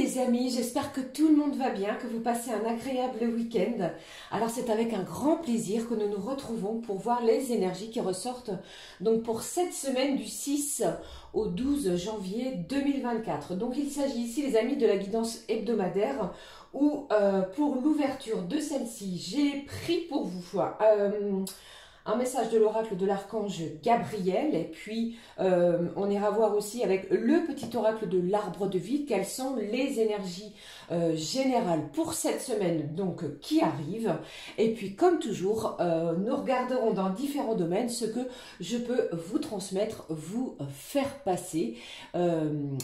les amis, j'espère que tout le monde va bien, que vous passez un agréable week-end. Alors c'est avec un grand plaisir que nous nous retrouvons pour voir les énergies qui ressortent donc pour cette semaine du 6 au 12 janvier 2024. Donc il s'agit ici les amis de la guidance hebdomadaire où pour l'ouverture de celle-ci, j'ai pris pour vous un message de l'oracle de l'archange Gabriel, et puis on ira voir aussi avec le petit oracle de l'arbre de vie quelles sont les énergies générales pour cette semaine donc qui arrive. Et puis comme toujours, nous regarderons dans différents domaines ce que je peux vous transmettre, vous faire passer.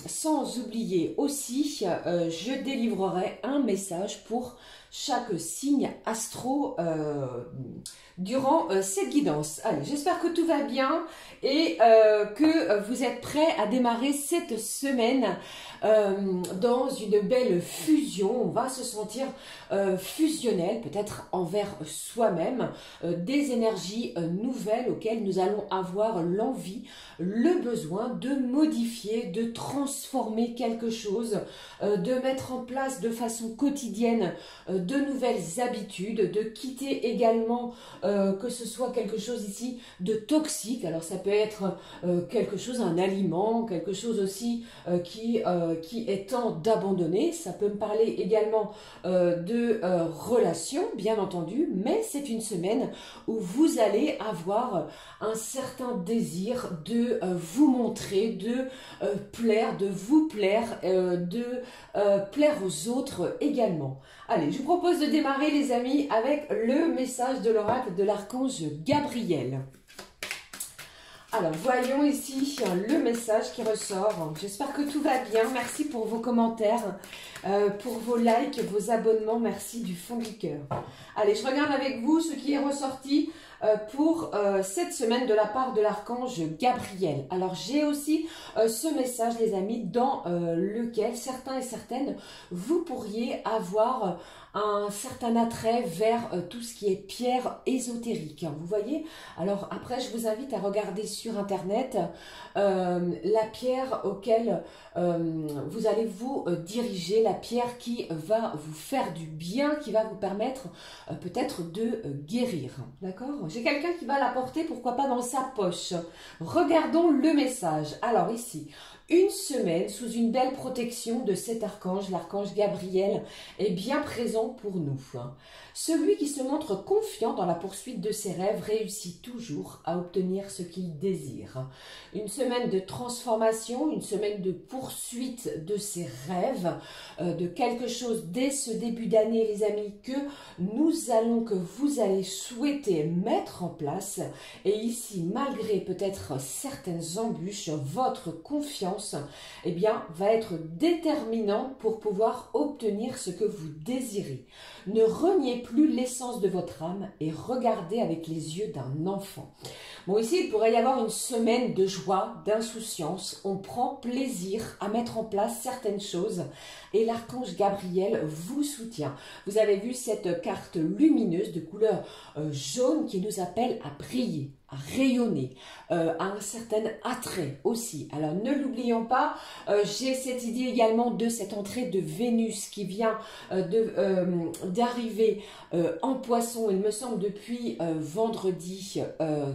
Sans oublier aussi, je délivrerai un message pour chaque signe astro durant cette guidance. Allez, j'espère que tout va bien et que vous êtes prêts à démarrer cette semaine dans une belle fusion. On va se sentir fusionnel, peut-être envers soi-même, des énergies nouvelles auxquelles nous allons avoir l'envie, le besoin de modifier, de transformer quelque chose, de mettre en place de façon quotidienne de nouvelles habitudes, de quitter également que ce soit quelque chose ici de toxique. Alors ça peut être quelque chose, un aliment, quelque chose aussi qui est temps d'abandonner. Ça peut me parler également de relations, bien entendu, mais c'est une semaine où vous allez avoir un certain désir de vous montrer, de plaire, de vous plaire, de plaire aux autres également. Allez, je vous propose de démarrer les amis avec le message de l'oracle de l'archange Gabriel. Alors, voyons ici le message qui ressort. J'espère que tout va bien. Merci pour vos commentaires, pour vos likes, vos abonnements. Merci du fond du cœur. Allez, je regarde avec vous ce qui est ressorti pour cette semaine de la part de l'archange Gabriel. Alors, j'ai aussi ce message, les amis, dans lequel certains et certaines, vous pourriez avoir un certain attrait vers tout ce qui est pierre ésotérique. Vous voyez? Alors après, je vous invite à regarder sur Internet la pierre auquel vous allez vous diriger, la pierre qui va vous faire du bien, qui va vous permettre peut-être de guérir. D'accord? J'ai quelqu'un qui va la porter, pourquoi pas dans sa poche. Regardons le message. Alors ici, une semaine sous une belle protection de cet archange, l'archange Gabriel, est bien présent pour nous. Celui qui se montre confiant dans la poursuite de ses rêves réussit toujours à obtenir ce qu'il désire. Une semaine de transformation, une semaine de poursuite de ses rêves, de quelque chose dès ce début d'année, les amis, que vous allez souhaiter mettre en place. Et ici, malgré peut-être certaines embûches, votre confiance, eh bien, va être déterminante pour pouvoir obtenir ce que vous désirez. Ne reniez plus l'essence de votre âme et regardez avec les yeux d'un enfant. Bon, ici, il pourrait y avoir une semaine de joie, d'insouciance. On prend plaisir à mettre en place certaines choses et l'archange Gabriel vous soutient. Vous avez vu cette carte lumineuse de couleur jaune qui nous appelle à briller, à rayonner, à un certain attrait aussi. Alors ne l'oublions pas, j'ai cette idée également de cette entrée de Vénus qui vient d'arriver en Poisson, il me semble depuis vendredi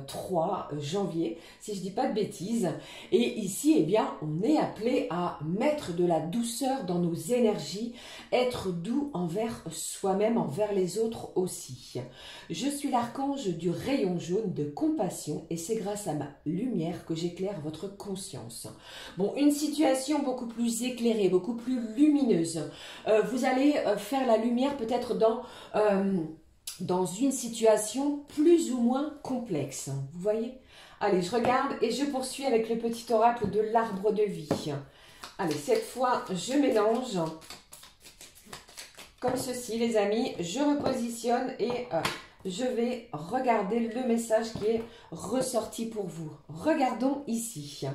3 janvier, si je dis pas de bêtises. Et ici, eh bien, on est appelé à mettre de la douceur dans nos énergies, être doux envers soi-même, envers les autres aussi. Je suis l'archange du rayon jaune de compassion et c'est grâce à ma lumière que j'éclaire votre conscience. Bon, une situation beaucoup plus éclairée, beaucoup plus lumineuse. Vous allez faire la lumière peut-être dans une situation plus ou moins complexe. Vous voyez? Allez, je regarde et je poursuis avec le petit oracle de l'arbre de vie. Allez, cette fois, je mélange comme ceci, les amis. Je repositionne et je vais regarder le message qui est ressorti pour vous. Regardons ici.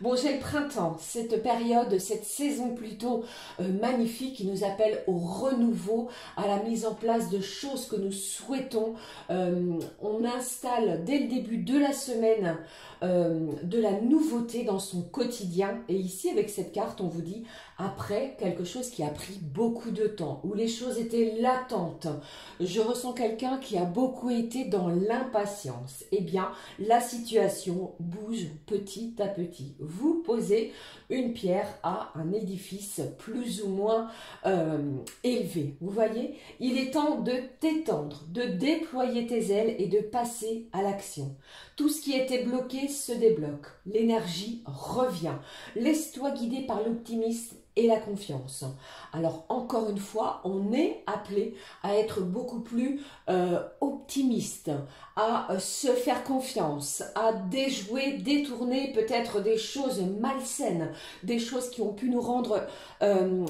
Bon, j'ai le printemps, cette période, cette saison plutôt magnifique qui nous appelle au renouveau, à la mise en place de choses que nous souhaitons. On installe dès le début de la semaine de la nouveauté dans son quotidien. Et ici, avec cette carte, on vous dit après quelque chose qui a pris beaucoup de temps, où les choses étaient latentes. Je ressens quelqu'un qui a beaucoup été dans l'impatience. Eh bien, la situation bouge petit à petit. Vous posez une pierre à un édifice plus ou moins élevé. Vous voyez, il est temps de t'étendre, de déployer tes ailes et de passer à l'action. Tout ce qui était bloqué se débloque. L'énergie revient. Laisse-toi guider par l'optimisme et la confiance. Alors encore une fois, on est appelé à être beaucoup plus optimiste, à se faire confiance, à déjouer, détourner peut-être des choses malsaines, des choses qui ont pu nous rendre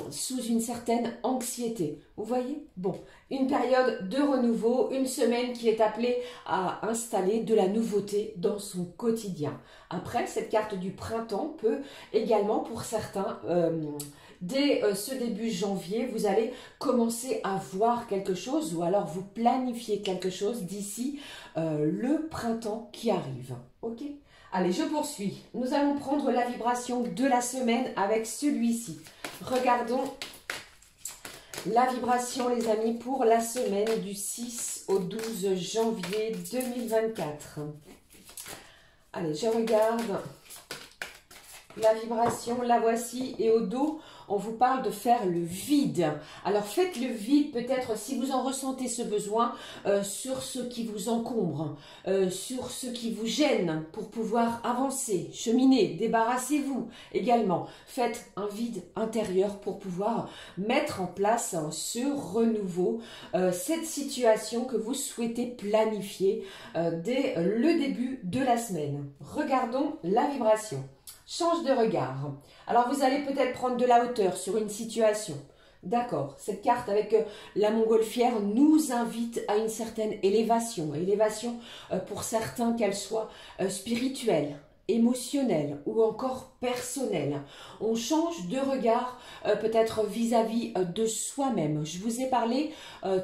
sous une certaine anxiété. Vous voyez? Bon, une période de renouveau, une semaine qui est appelée à installer de la nouveauté dans son quotidien. Après, cette carte du printemps peut également, pour certains, dès ce début janvier, vous allez commencer à voir quelque chose ou alors vous planifiez quelque chose d'ici le printemps qui arrive. Ok? Allez, je poursuis. Nous allons prendre la vibration de la semaine avec celui-ci. Regardons la vibration, les amis, pour la semaine du 6 au 12 janvier 2024. Allez, je regarde la vibration, la voici, et au dos, on vous parle de faire le vide. Alors faites le vide peut-être si vous en ressentez ce besoin sur ce qui vous encombre, sur ce qui vous gêne pour pouvoir avancer, cheminer, débarrassez-vous également. Faites un vide intérieur pour pouvoir mettre en place ce renouveau, cette situation que vous souhaitez planifier dès le début de la semaine. Regardons la vibration. Change de regard. Alors vous allez peut-être prendre de la hauteur sur une situation. D'accord, cette carte avec la montgolfière nous invite à une certaine élévation. Élévation pour certains qu'elle soit spirituelle, émotionnelle ou encore personnelle. On change de regard peut-être vis-à-vis de soi-même. Je vous ai parlé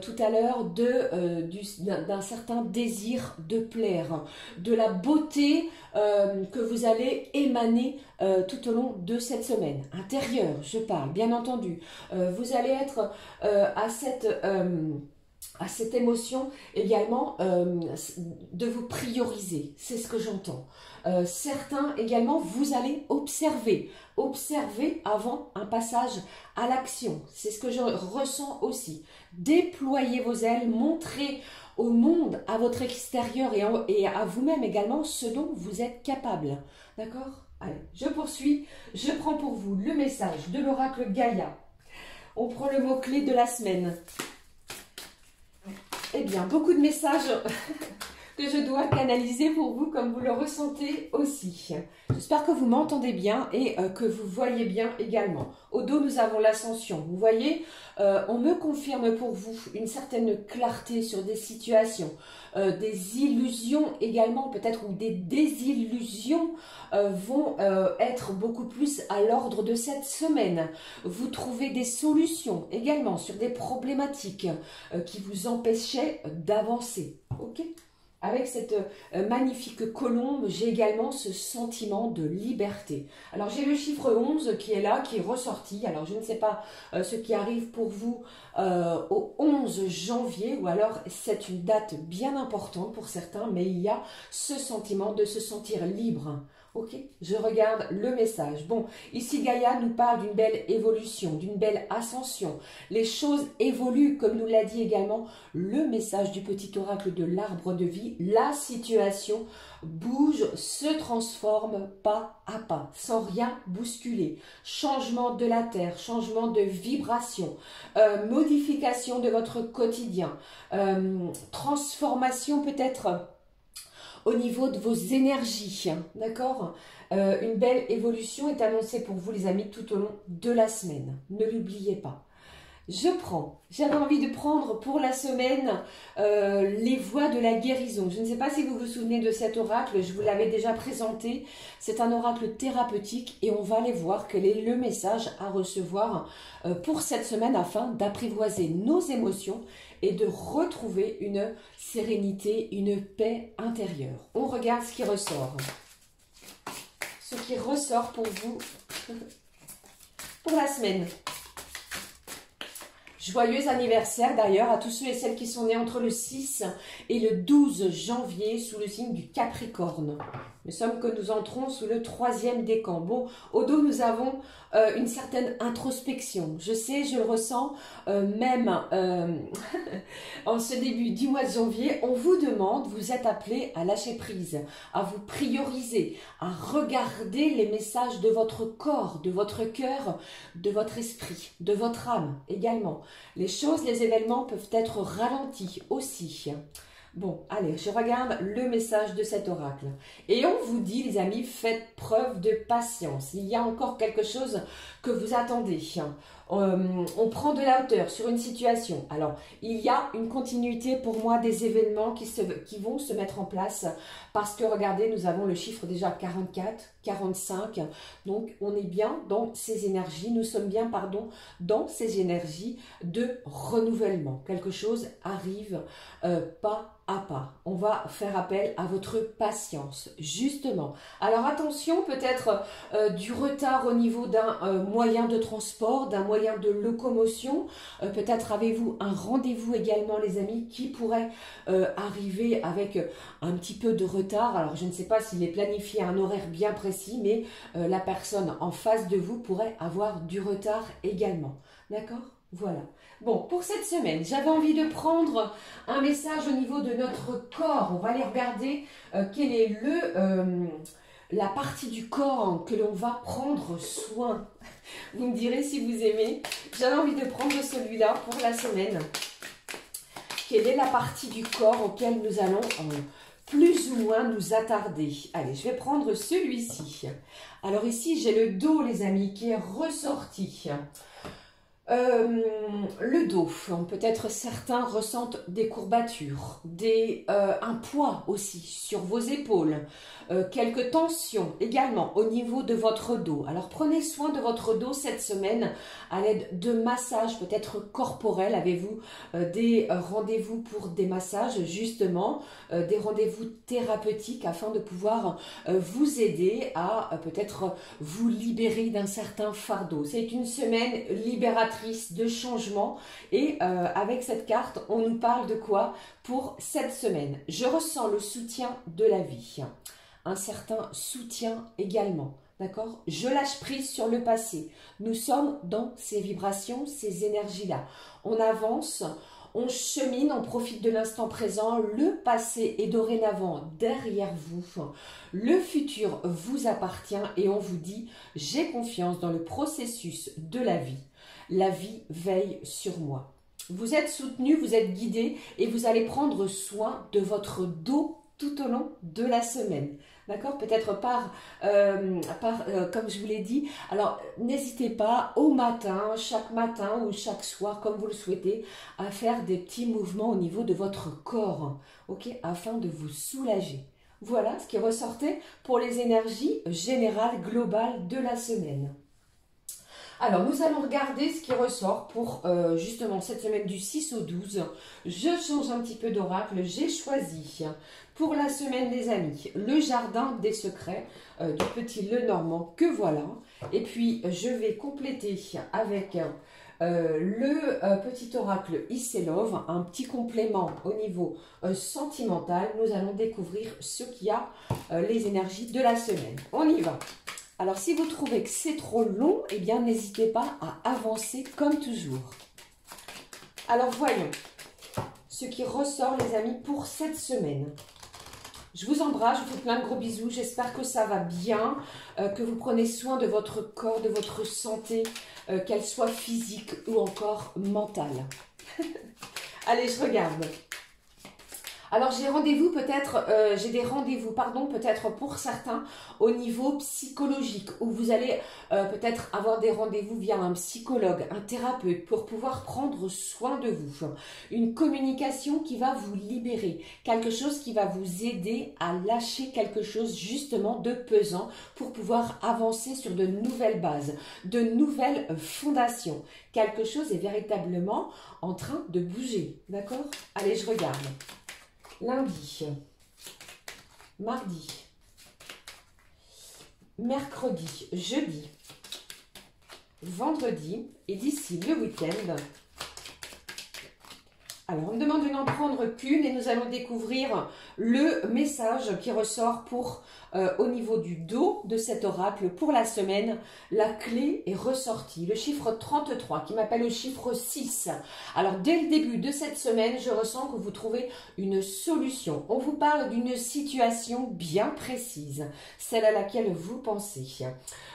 tout à l'heure d'un certain désir de plaire, de la beauté que vous allez émaner tout au long de cette semaine. Intérieure, je parle, bien entendu. Vous allez être à cette émotion également de vous prioriser, c'est ce que j'entends. Certains également, vous allez observer avant un passage à l'action, c'est ce que je ressens aussi. Déployez vos ailes, montrez au monde, à votre extérieur et à vous-même également ce dont vous êtes capable. D'accord? Allez, je poursuis, je prends pour vous le message de l'oracle Gaïa. On prend le mot-clé de la semaine. Eh bien, beaucoup de messages que je dois canaliser pour vous, comme vous le ressentez aussi. J'espère que vous m'entendez bien et que vous voyez bien également. Au dos, nous avons l'ascension. Vous voyez, on me confirme pour vous une certaine clarté sur des situations, des illusions également, peut-être, ou des désillusions vont être beaucoup plus à l'ordre de cette semaine. Vous trouvez des solutions également sur des problématiques qui vous empêchaient d'avancer. Ok ? Avec cette magnifique colombe, j'ai également ce sentiment de liberté. Alors j'ai le chiffre 11 qui est là, qui est ressorti. Alors je ne sais pas ce qui arrive pour vous au 11 janvier, ou alors c'est une date bien importante pour certains, mais il y a ce sentiment de se sentir libre. Ok, je regarde le message. Bon, ici Gaïa nous parle d'une belle évolution, d'une belle ascension. Les choses évoluent, comme nous l'a dit également le message du petit oracle de l'arbre de vie. La situation bouge, se transforme pas à pas, sans rien bousculer. Changement de la terre, changement de vibration, modification de votre quotidien, transformation peut-être au niveau de vos énergies, d'accord? Une belle évolution est annoncée pour vous les amis tout au long de la semaine, ne l'oubliez pas. je prends. J'avais envie de prendre pour la semaine les voies de la guérison. Je ne sais pas si vous vous souvenez de cet oracle, je vous l'avais déjà présenté. C'est un oracle thérapeutique et on va aller voir quel est le message à recevoir pour cette semaine afin d'apprivoiser nos émotions et de retrouver une sérénité, une paix intérieure. On regarde ce qui ressort. Ce qui ressort pour vous pour la semaine. Joyeux anniversaire d'ailleurs à tous ceux et celles qui sont nés entre le 6 et le 12 janvier sous le signe du Capricorne. Nous sommes que nous entrons sous le 3e décan. Bon, au dos nous avons une certaine introspection. Je sais, je le ressens, même en ce début du mois de janvier, on vous demande, vous êtes appelés à lâcher prise, à vous prioriser, à regarder les messages de votre corps, de votre cœur, de votre esprit, de votre âme également. Les choses, les événements peuvent être ralentis aussi. Bon, allez, je regarde le message de cet oracle. Et on vous dit, les amis, faites preuve de patience. Il y a encore quelque chose que vous attendez. On prend de la hauteur sur une situation. Alors, il y a une continuité pour moi des événements qui vont se mettre en place parce que, regardez, nous avons le chiffre déjà 44, 45. Donc, on est bien dans ces énergies. Nous sommes bien, pardon, dans ces énergies de renouvellement. Quelque chose arrive pas à pas. On va faire appel à votre patience, justement. Alors attention, peut-être du retard au niveau d'un moyen de transport, d'un moyen de locomotion. Peut-être avez-vous un rendez-vous également, les amis, qui pourrait arriver avec un petit peu de retard. Alors je ne sais pas s'il est planifié à un horaire bien précis, mais la personne en face de vous pourrait avoir du retard également. D'accord ? Voilà. Bon, pour cette semaine, j'avais envie de prendre un message au niveau de notre corps. On va aller regarder quelle est la partie du corps que l'on va prendre soin. Vous me direz si vous aimez. J'avais envie de prendre celui-là pour la semaine. Quelle est la partie du corps auquel nous allons plus ou moins nous attarder? Allez, je vais prendre celui-ci. Alors ici, j'ai le dos, les amis, qui est ressorti. Le dos, peut-être certains ressentent des courbatures, un poids aussi sur vos épaules, quelques tensions également au niveau de votre dos. Alors prenez soin de votre dos cette semaine à l'aide de massages peut-être corporels. Avez-vous des rendez-vous pour des massages justement, des rendez-vous thérapeutiques afin de pouvoir vous aider à peut-être vous libérer d'un certain fardeau. C'est une semaine libératrice de changement et avec cette carte on nous parle de quoi pour cette semaine? Je ressens le soutien de la vie, un certain soutien également, d'accord? Je lâche prise sur le passé. Nous sommes dans ces vibrations, ces énergies là, on avance, on chemine, on profite de l'instant présent. Le passé est dorénavant derrière vous. Le futur vous appartient et on vous dit j'ai confiance dans le processus de la vie. La vie veille sur moi. Vous êtes soutenu, vous êtes guidé et vous allez prendre soin de votre dos tout au long de la semaine. D'accord? Peut-être comme je vous l'ai dit. Alors, n'hésitez pas au matin, chaque matin ou chaque soir, comme vous le souhaitez, à faire des petits mouvements au niveau de votre corps, ok? Afin de vous soulager. Voilà ce qui ressortait pour les énergies générales globales de la semaine. Alors, nous allons regarder ce qui ressort pour justement cette semaine du 6 au 12. Je change un petit peu d'oracle. J'ai choisi pour la semaine des amis le jardin des secrets du petit Lenormand que voilà. Et puis, je vais compléter avec le petit oracle Isselov, un petit complément au niveau sentimental. Nous allons découvrir ce qu'il y a, les énergies de la semaine. On y va. Alors, si vous trouvez que c'est trop long, eh bien, n'hésitez pas à avancer comme toujours. Alors, voyons ce qui ressort, les amis, pour cette semaine. Je vous embrasse, je vous fais plein de gros bisous. J'espère que ça va bien, que vous prenez soin de votre corps, de votre santé, qu'elle soit physique ou encore mentale. Allez, je regarde. Alors j'ai rendez-vous peut-être, j'ai des rendez-vous, pardon, peut-être pour certains au niveau psychologique, où vous allez peut-être avoir des rendez-vous via un psychologue, un thérapeute, pour pouvoir prendre soin de vous. Une communication qui va vous libérer, quelque chose qui va vous aider à lâcher quelque chose justement de pesant pour pouvoir avancer sur de nouvelles bases, de nouvelles fondations. Quelque chose est véritablement en train de bouger, d'accord? Allez, je regarde. Lundi, mardi, mercredi, jeudi, vendredi et d'ici le week-end. Alors, on me demande de n'en prendre qu'une et nous allons découvrir le message qui ressort pour au niveau du dos de cet oracle pour la semaine. La clé est ressortie, le chiffre 33 qui m'appelle le chiffre 6. Alors, dès le début de cette semaine, je ressens que vous trouvez une solution. On vous parle d'une situation bien précise, celle à laquelle vous pensez.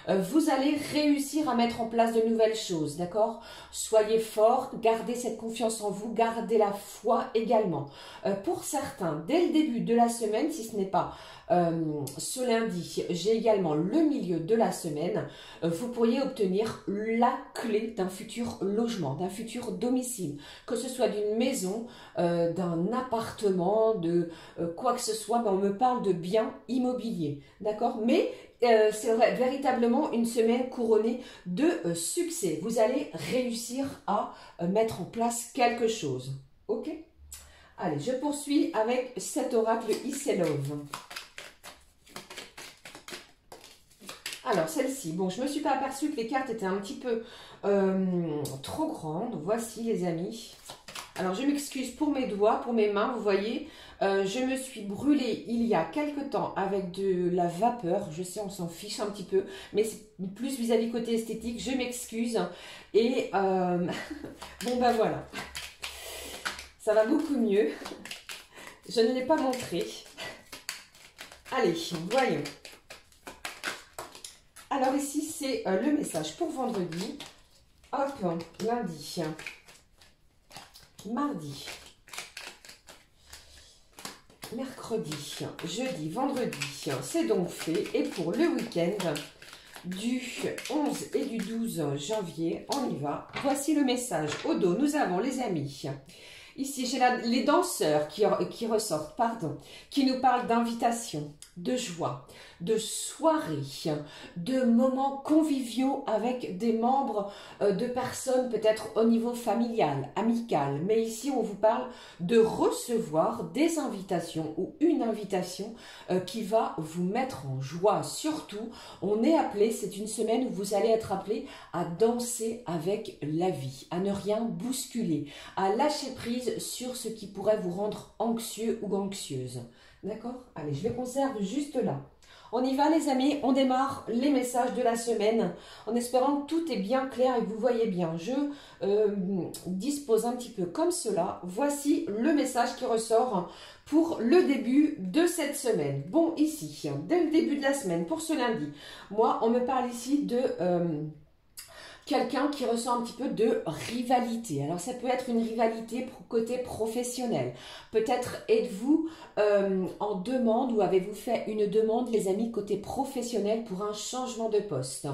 Vous allez réussir à mettre en place de nouvelles choses, d'accord? Soyez fort, gardez cette confiance en vous, gardez la foi également. Pour certains, dès le début de la semaine, si ce n'est pas ce lundi, j'ai également le milieu de la semaine, vous pourriez obtenir la clé d'un futur logement, d'un futur domicile, que ce soit d'une maison, d'un appartement, de quoi que ce soit, ben on me parle de biens immobiliers, d'accord? Mais c'est véritablement une semaine couronnée de succès. Vous allez réussir à mettre en place quelque chose, ok? Allez, je poursuis avec cet oracle Iselov. Alors, celle-ci, bon, je ne me suis pas aperçue que les cartes étaient un petit peu trop grandes. Voici, les amis. Alors, je m'excuse pour mes doigts, pour mes mains, vous voyez. Je me suis brûlée il y a quelque temps avec de la vapeur. Je sais, on s'en fiche un petit peu, mais c'est plus vis-à-vis côté esthétique. Je m'excuse. Et bon, ben voilà. Ça va beaucoup mieux. Je ne l'ai pas montré. Allez, voyons. Alors ici, c'est le message pour vendredi. Hop, lundi, mardi, mercredi, jeudi, vendredi. C'est donc fait. Et pour le week-end du 11 et du 12 janvier, on y va. Voici le message. Au dos, nous avons les amis. Ici, j'ai les danseurs qui ressortent, pardon, qui nous parlent d'invitation, de joie, de soirée, de moments conviviaux avec des membres de personnes peut-être au niveau familial, amical. Mais ici, on vous parle de recevoir des invitations ou une invitation qui va vous mettre en joie. Surtout, on est appelé, c'est une semaine où vous allez être appelé à danser avec la vie, à ne rien bousculer, à lâcher prise sur ce qui pourrait vous rendre anxieux ou anxieuse. D'accord? Allez, je les conserve juste là. On y va les amis, on démarre les messages de la semaine en espérant que tout est bien clair et que vous voyez bien. Je dispose un petit peu comme cela. Voici le message qui ressort pour le début de cette semaine. Bon, ici, dès le début de la semaine, pour ce lundi, moi, on me parle ici de quelqu'un qui ressent un petit peu de rivalité. Alors, ça peut être une rivalité côté professionnel. Peut-être êtes-vous en demande ou avez-vous fait une demande, les amis, côté professionnel pour un changement de poste.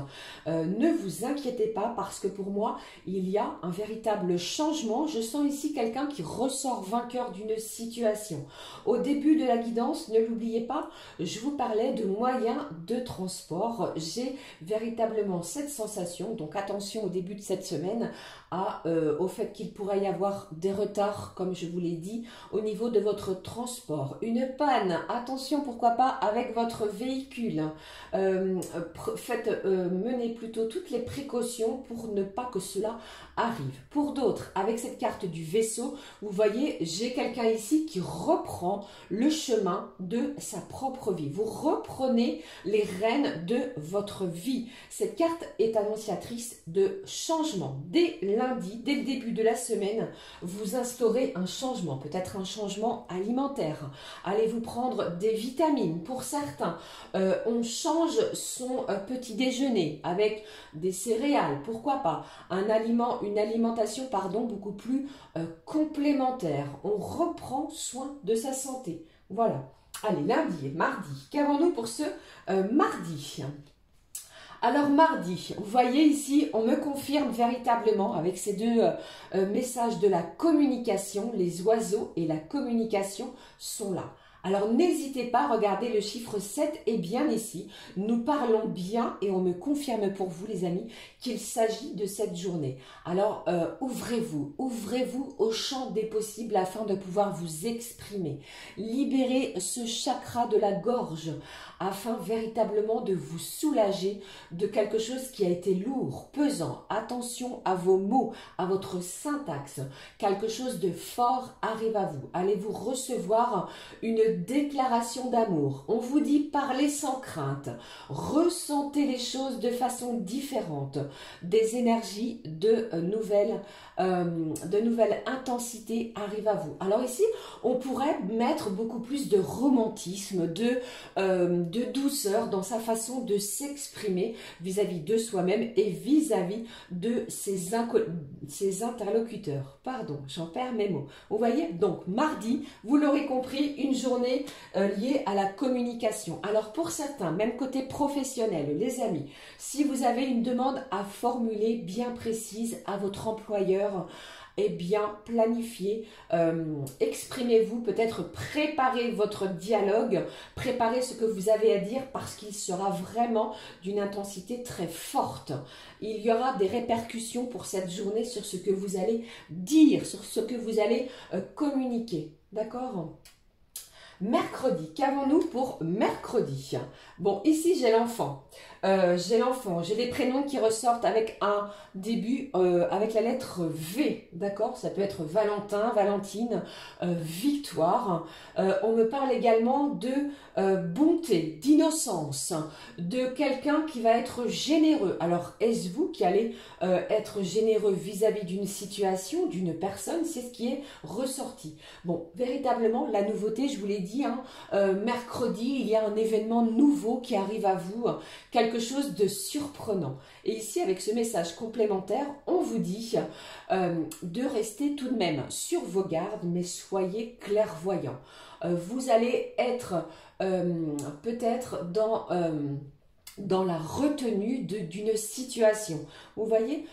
Ne vous inquiétez pas parce que pour moi, il y a un véritable changement. Je sens ici quelqu'un qui ressort vainqueur d'une situation. Au début de la guidance, ne l'oubliez pas, je vous parlais de moyens de transport. J'ai véritablement cette sensation, donc attention au début de cette semaine au fait qu'il pourrait y avoir des retards, comme je vous l'ai dit, au niveau de votre transport. Une panne, attention pourquoi pas avec votre véhicule. Menez plutôt toutes les précautions pour ne pas que cela arrive. Pour d'autres, avec cette carte du vaisseau, vous voyez, j'ai quelqu'un ici qui reprend le chemin de sa propre vie. Vous reprenez les rênes de votre vie. Cette carte est annonciatrice de changement. Dès lundi, dès le début de la semaine, vous instaurez un changement, peut-être un changement alimentaire. Allez vous prendre des vitamines. Pour certains, on change son petit déjeuner avec des céréales, pourquoi pas. Une alimentation beaucoup plus complémentaire. On reprend soin de sa santé. Voilà. Allez, lundi et mardi. Qu'avons-nous pour ce mardi ? Alors mardi, vous voyez ici, on me confirme véritablement avec ces deux messages de la communication, les oiseaux et la communication sont là. Alors n'hésitez pas, regardez le chiffre 7 est bien ici. Nous parlons bien et on me confirme pour vous les amis qu'il s'agit de cette journée. Alors ouvrez-vous au champ des possibles afin de pouvoir vous exprimer. Libérez ce chakra de la gorge afin véritablement de vous soulager de quelque chose qui a été lourd, pesant. Attention à vos mots, à votre syntaxe. Quelque chose de fort arrive à vous. Allez-vous recevoir une déclaration d'amour. On vous dit parlez sans crainte. Ressentez les choses de façon différente. Des énergies de nouvelles intensités arrivent à vous. Alors ici, on pourrait mettre beaucoup plus de romantisme, de douceur dans sa façon de s'exprimer vis-à-vis de soi-même et vis-à-vis de ses interlocuteurs. Pardon, j'en perds mes mots. Vous voyez, donc mardi, vous l'aurez compris, une journée liée à la communication. Alors pour certains, même côté professionnel, les amis, si vous avez une demande à formuler bien précise à votre employeur, eh bien, planifiez, exprimez-vous, peut-être préparez votre dialogue, préparez ce que vous avez à dire parce qu'il sera vraiment d'une intensité très forte. Il y aura des répercussions pour cette journée sur ce que vous allez dire, sur ce que vous allez communiquer. D'accord ? Mercredi, qu'avons-nous pour mercredi? Bon, ici j'ai l'enfant. J'ai des prénoms qui ressortent avec un début avec la lettre V, d'accord? Ça peut être Valentin, Valentine, Victoire. On me parle également de bonté, d'innocence, de quelqu'un qui va être généreux. Alors, est-ce vous qui allez être généreux vis-à-vis d'une situation, d'une personne? C'est ce qui est ressorti. Bon, véritablement, la nouveauté, je vous l'ai dit, mercredi, il y a un événement nouveau qui arrive à vous, quelque chose de surprenant. Et ici, avec ce message complémentaire, on vous dit de rester tout de même sur vos gardes, mais soyez clairvoyants. Vous allez être peut-être dans la retenue d'une situation. Vous voyez,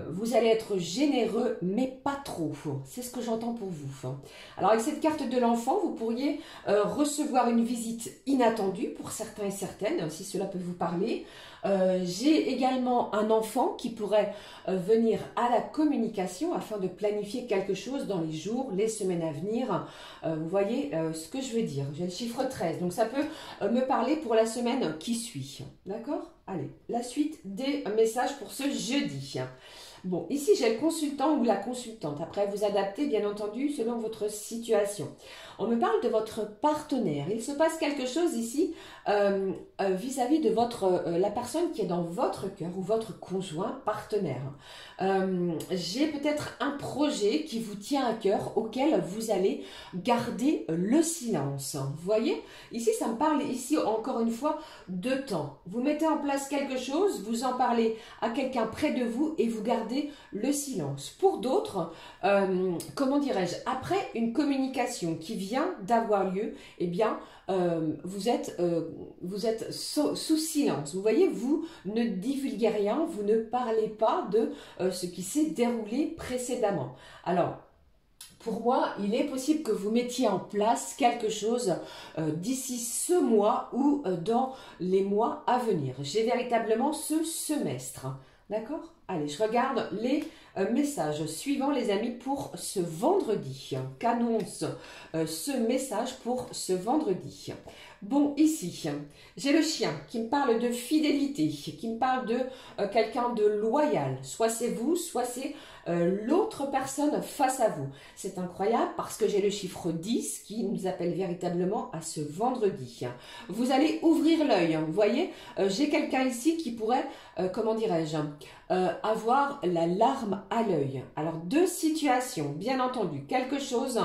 vous allez être généreux, mais pas trop. C'est ce que j'entends pour vous. Alors, avec cette carte de l'enfant, vous pourriez recevoir une visite inattendue pour certains et certaines, si cela peut vous parler. J'ai également un enfant qui pourrait venir à la communication afin de planifier quelque chose dans les jours, les semaines à venir. Vous voyez ce que je veux dire. J'ai le chiffre 13, donc ça peut me parler pour la semaine qui suit. D'accord? Allez, la suite des messages pour ce jeudi. Bon, ici j'ai le consultant ou la consultante. Après, vous adaptez bien entendu selon votre situation. On me parle de votre partenaire. Il se passe quelque chose ici vis-à-vis de la personne qui est dans votre cœur ou votre conjoint partenaire. J'ai peut-être un projet qui vous tient à cœur auquel vous allez garder le silence. Vous voyez? Ici, ça me parle ici encore une fois de temps. Vous mettez en place quelque chose, vous en parlez à quelqu'un près de vous et vous gardez le silence. Pour d'autres, comment dirais-je, après une communication qui vient d'avoir lieu, eh bien, vous êtes sous silence. Vous voyez, vous ne divulguez rien, vous ne parlez pas de ce qui s'est déroulé précédemment. Alors, pour moi, il est possible que vous mettiez en place quelque chose d'ici ce mois ou dans les mois à venir. J'ai véritablement ce semestre. D'accord? Allez, je regarde les messages suivants, les amis, pour ce vendredi. Qu'annonce ce message pour ce vendredi? Bon, ici, j'ai le chien qui me parle de fidélité, qui me parle de quelqu'un de loyal. Soit c'est vous, soit c'est l'autre personne face à vous. C'est incroyable parce que j'ai le chiffre 10 qui nous appelle véritablement à ce vendredi. Vous allez ouvrir l'œil, vous voyez. J'ai quelqu'un ici qui pourrait, comment dirais-je, avoir la larme à l'œil. Alors, deux situations, bien entendu. Quelque chose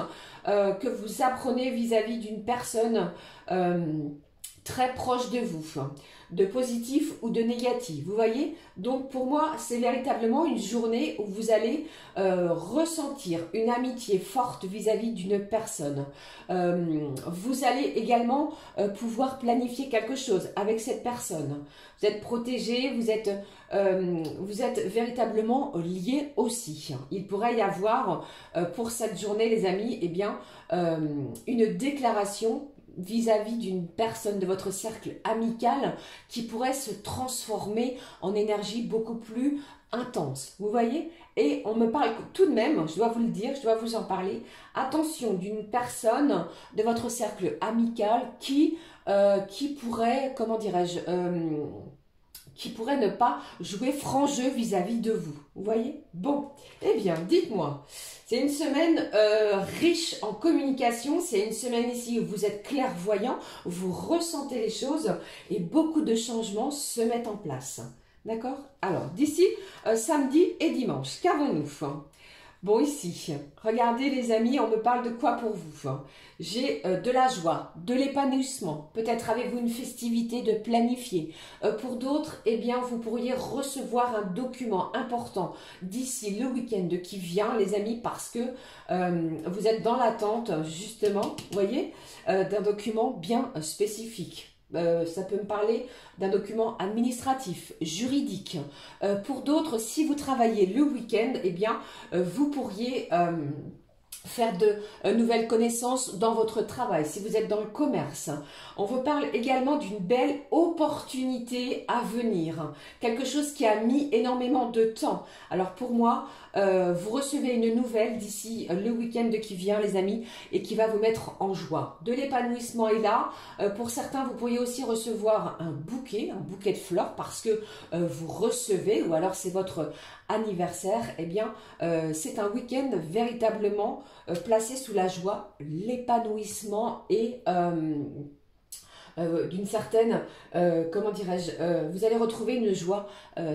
que vous apprenez vis-à-vis d'une personne très proche de vous, de positif ou de négatif, vous voyez. Donc pour moi, c'est véritablement une journée où vous allez ressentir une amitié forte vis-à-vis d'une personne. Vous allez également pouvoir planifier quelque chose avec cette personne. Vous êtes protégé, vous êtes véritablement liés aussi. Il pourrait y avoir pour cette journée, les amis, eh bien, une déclaration vis-à-vis d'une personne de votre cercle amical qui pourrait se transformer en énergie beaucoup plus intense, vous voyez. Et on me parle tout de même, je dois vous le dire, je dois vous en parler, attention, d'une personne de votre cercle amical qui pourrait, comment dirais-je, qui pourrait ne pas jouer franc jeu vis-à-vis de vous. Vous voyez? Bon, eh bien, dites-moi. C'est une semaine riche en communication. C'est une semaine ici où vous êtes clairvoyant, vous ressentez les choses et beaucoup de changements se mettent en place. D'accord? Alors, d'ici samedi et dimanche, qu'avons-nous? Bon, ici, regardez les amis, on me parle de quoi pour vous? J'ai de la joie, de l'épanouissement. Peut-être avez-vous une festivité de planifier. Pour d'autres, eh bien, vous pourriez recevoir un document important d'ici le week-end qui vient, les amis, parce que vous êtes dans l'attente, justement, vous voyez, d'un document bien spécifique. Ça peut me parler d'un document administratif, juridique. Pour d'autres, si vous travaillez le week-end, eh bien, vous pourriez faire de nouvelles connaissances dans votre travail, si vous êtes dans le commerce. On vous parle également d'une belle opportunité à venir, quelque chose qui a mis énormément de temps. Alors pour moi, vous recevez une nouvelle d'ici le week-end qui vient, les amis, et qui va vous mettre en joie. De l'épanouissement est là. Pour certains, vous pourriez aussi recevoir un bouquet de fleurs parce que vous recevez, ou alors c'est votre anniversaire. Eh bien, c'est un week-end véritablement placé sous la joie, l'épanouissement et d'une certaine, comment dirais-je, vous allez retrouver une joie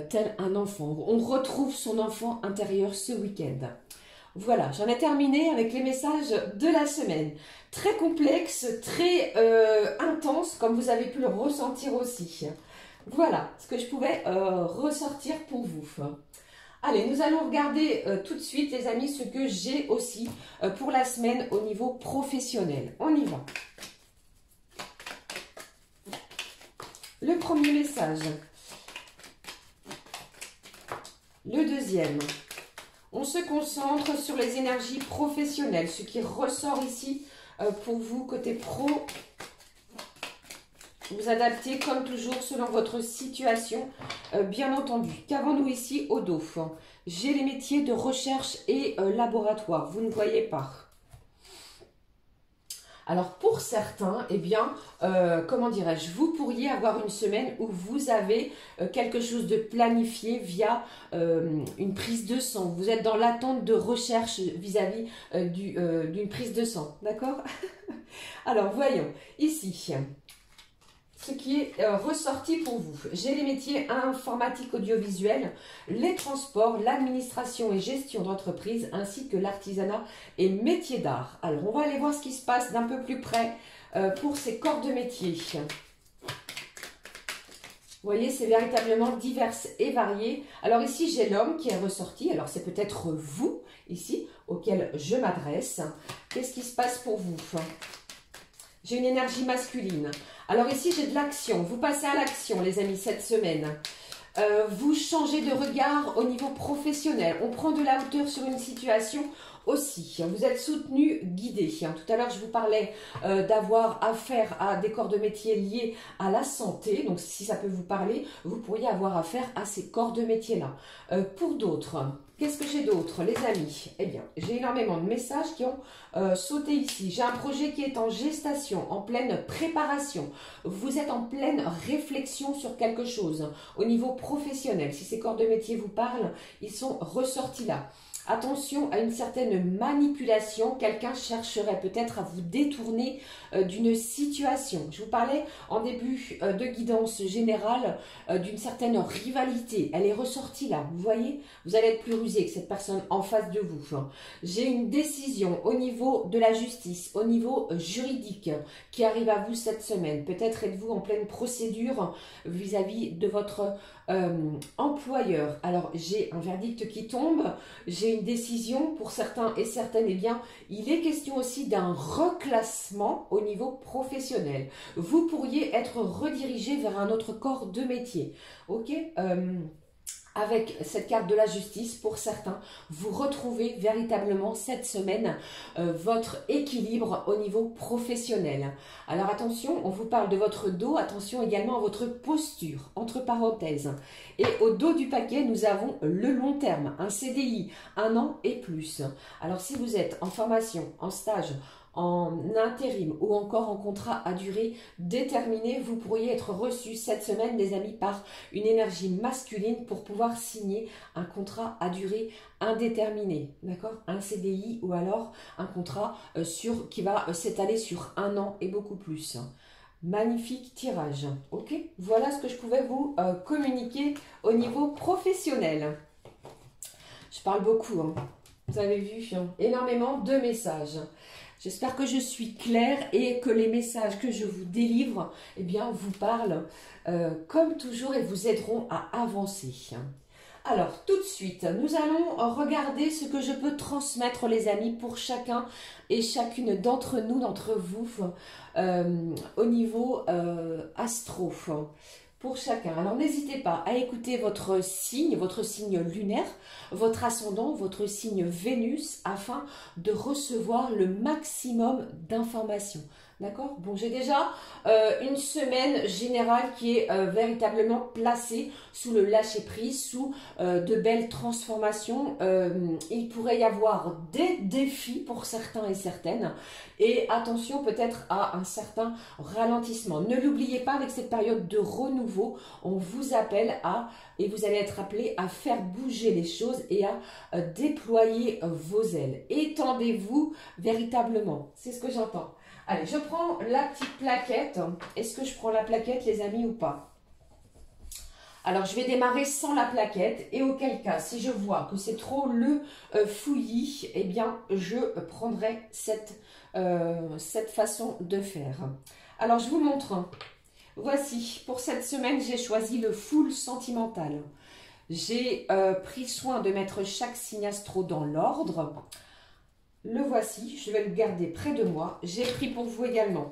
tel un enfant. On retrouve son enfant intérieur ce week-end. Voilà, j'en ai terminé avec les messages de la semaine. Très complexe, très intense, comme vous avez pu le ressentir aussi. Voilà ce que je pouvais ressortir pour vous. Allez, nous allons regarder tout de suite, les amis, ce que j'ai aussi pour la semaine au niveau professionnel. On y va. Le premier message. Le deuxième. On se concentre sur les énergies professionnelles. Ce qui ressort ici pour vous, côté pro. Vous adaptez comme toujours selon votre situation, bien entendu. Qu'avons-nous ici au dos? J'ai les métiers de recherche et laboratoire. Vous ne voyez pas. Alors pour certains, eh bien, comment dirais-je, vous pourriez avoir une semaine où vous avez quelque chose de planifié via une prise de sang. Vous êtes dans l'attente de recherche vis-à-vis d'une prise de sang, d'accord? Alors voyons, ici, ce qui est ressorti pour vous. J'ai les métiers informatique audiovisuel, les transports, l'administration et gestion d'entreprise, ainsi que l'artisanat et métiers d'art. Alors, on va aller voir ce qui se passe d'un peu plus près pour ces corps de métier. Vous voyez, c'est véritablement divers et varié. Alors ici, j'ai l'homme qui est ressorti. Alors, c'est peut-être vous, ici, auquel je m'adresse. Qu'est-ce qui se passe pour vous? J'ai une énergie masculine. Alors ici, j'ai de l'action. Vous passez à l'action, les amis, cette semaine. Vous changez de regard au niveau professionnel. On prend de la hauteur sur une situation aussi. Vous êtes soutenu, guidé. Tout à l'heure, je vous parlais d'avoir affaire à des corps de métier liés à la santé. Donc, si ça peut vous parler, vous pourriez avoir affaire à ces corps de métier-là. Pour d'autres, Qu'est-ce que j'ai d'autre, les amis? Eh bien, j'ai énormément de messages qui ont sauté ici. J'ai un projet qui est en gestation, en pleine préparation. Vous êtes en pleine réflexion sur quelque chose au niveau professionnel. Si ces corps de métier vous parlent, ils sont ressortis là. Attention à une certaine manipulation. Quelqu'un chercherait peut-être à vous détourner d'une situation. Je vous parlais en début de guidance générale d'une certaine rivalité. Elle est ressortie là. Vous voyez, vous allez être plus rusé que cette personne en face de vous. J'ai une décision au niveau de la justice, au niveau juridique qui arrive à vous cette semaine. Peut-être êtes-vous en pleine procédure vis-à-vis de votre employeur. Alors, j'ai un verdict qui tombe. J'ai une décision pour certains et certaines. Eh bien, il est question aussi d'un reclassement au niveau professionnel. Vous pourriez être redirigé vers un autre corps de métier. Ok, avec cette carte de la justice, pour certains, vous retrouvez véritablement cette semaine votre équilibre au niveau professionnel. Alors attention, on vous parle de votre dos, attention également à votre posture, entre parenthèses. Et au dos du paquet, nous avons le long terme, un CDI, 1 an et plus. Alors si vous êtes en formation, en stage, en intérim ou encore en contrat à durée déterminée, vous pourriez être reçu cette semaine, les amis, par une énergie masculine pour pouvoir signer un contrat à durée indéterminée, d'accord? Un CDI ou alors un contrat qui va s'étaler sur 1 an et beaucoup plus. Magnifique tirage, ok? Voilà ce que je pouvais vous communiquer au niveau professionnel. Je parle beaucoup, hein. Vous avez vu, énormément de messages. J'espère que je suis claire et que les messages que je vous délivre, eh bien, vous parlent comme toujours et vous aideront à avancer. Alors, tout de suite, nous allons regarder ce que je peux transmettre, les amis, pour chacun et chacune d'entre nous, d'entre vous, au niveau astro. Pour chacun. Alors n'hésitez pas à écouter votre signe lunaire, votre ascendant, votre signe Vénus, afin de recevoir le maximum d'informations. D'accord? Bon, j'ai déjà une semaine générale qui est véritablement placée sous le lâcher-prise, sous de belles transformations. Il pourrait y avoir des défis pour certains et certaines. Et attention peut-être à un certain ralentissement. Ne l'oubliez pas, avec cette période de renouveau, on vous appelle et vous allez être appelé à faire bouger les choses et à déployer vos ailes. Étendez-vous véritablement. C'est ce que j'entends. Allez, je prends la petite plaquette. Est-ce que je prends la plaquette, les amis, ou pas? Alors, je vais démarrer sans la plaquette. Et auquel cas, si je vois que c'est trop le fouillis, eh bien, je prendrai cette façon de faire. Alors, je vous montre. Voici, pour cette semaine, j'ai choisi le full sentimental. J'ai pris soin de mettre chaque signe astro dans l'ordre. Le voici, je vais le garder près de moi. J'ai pris pour vous également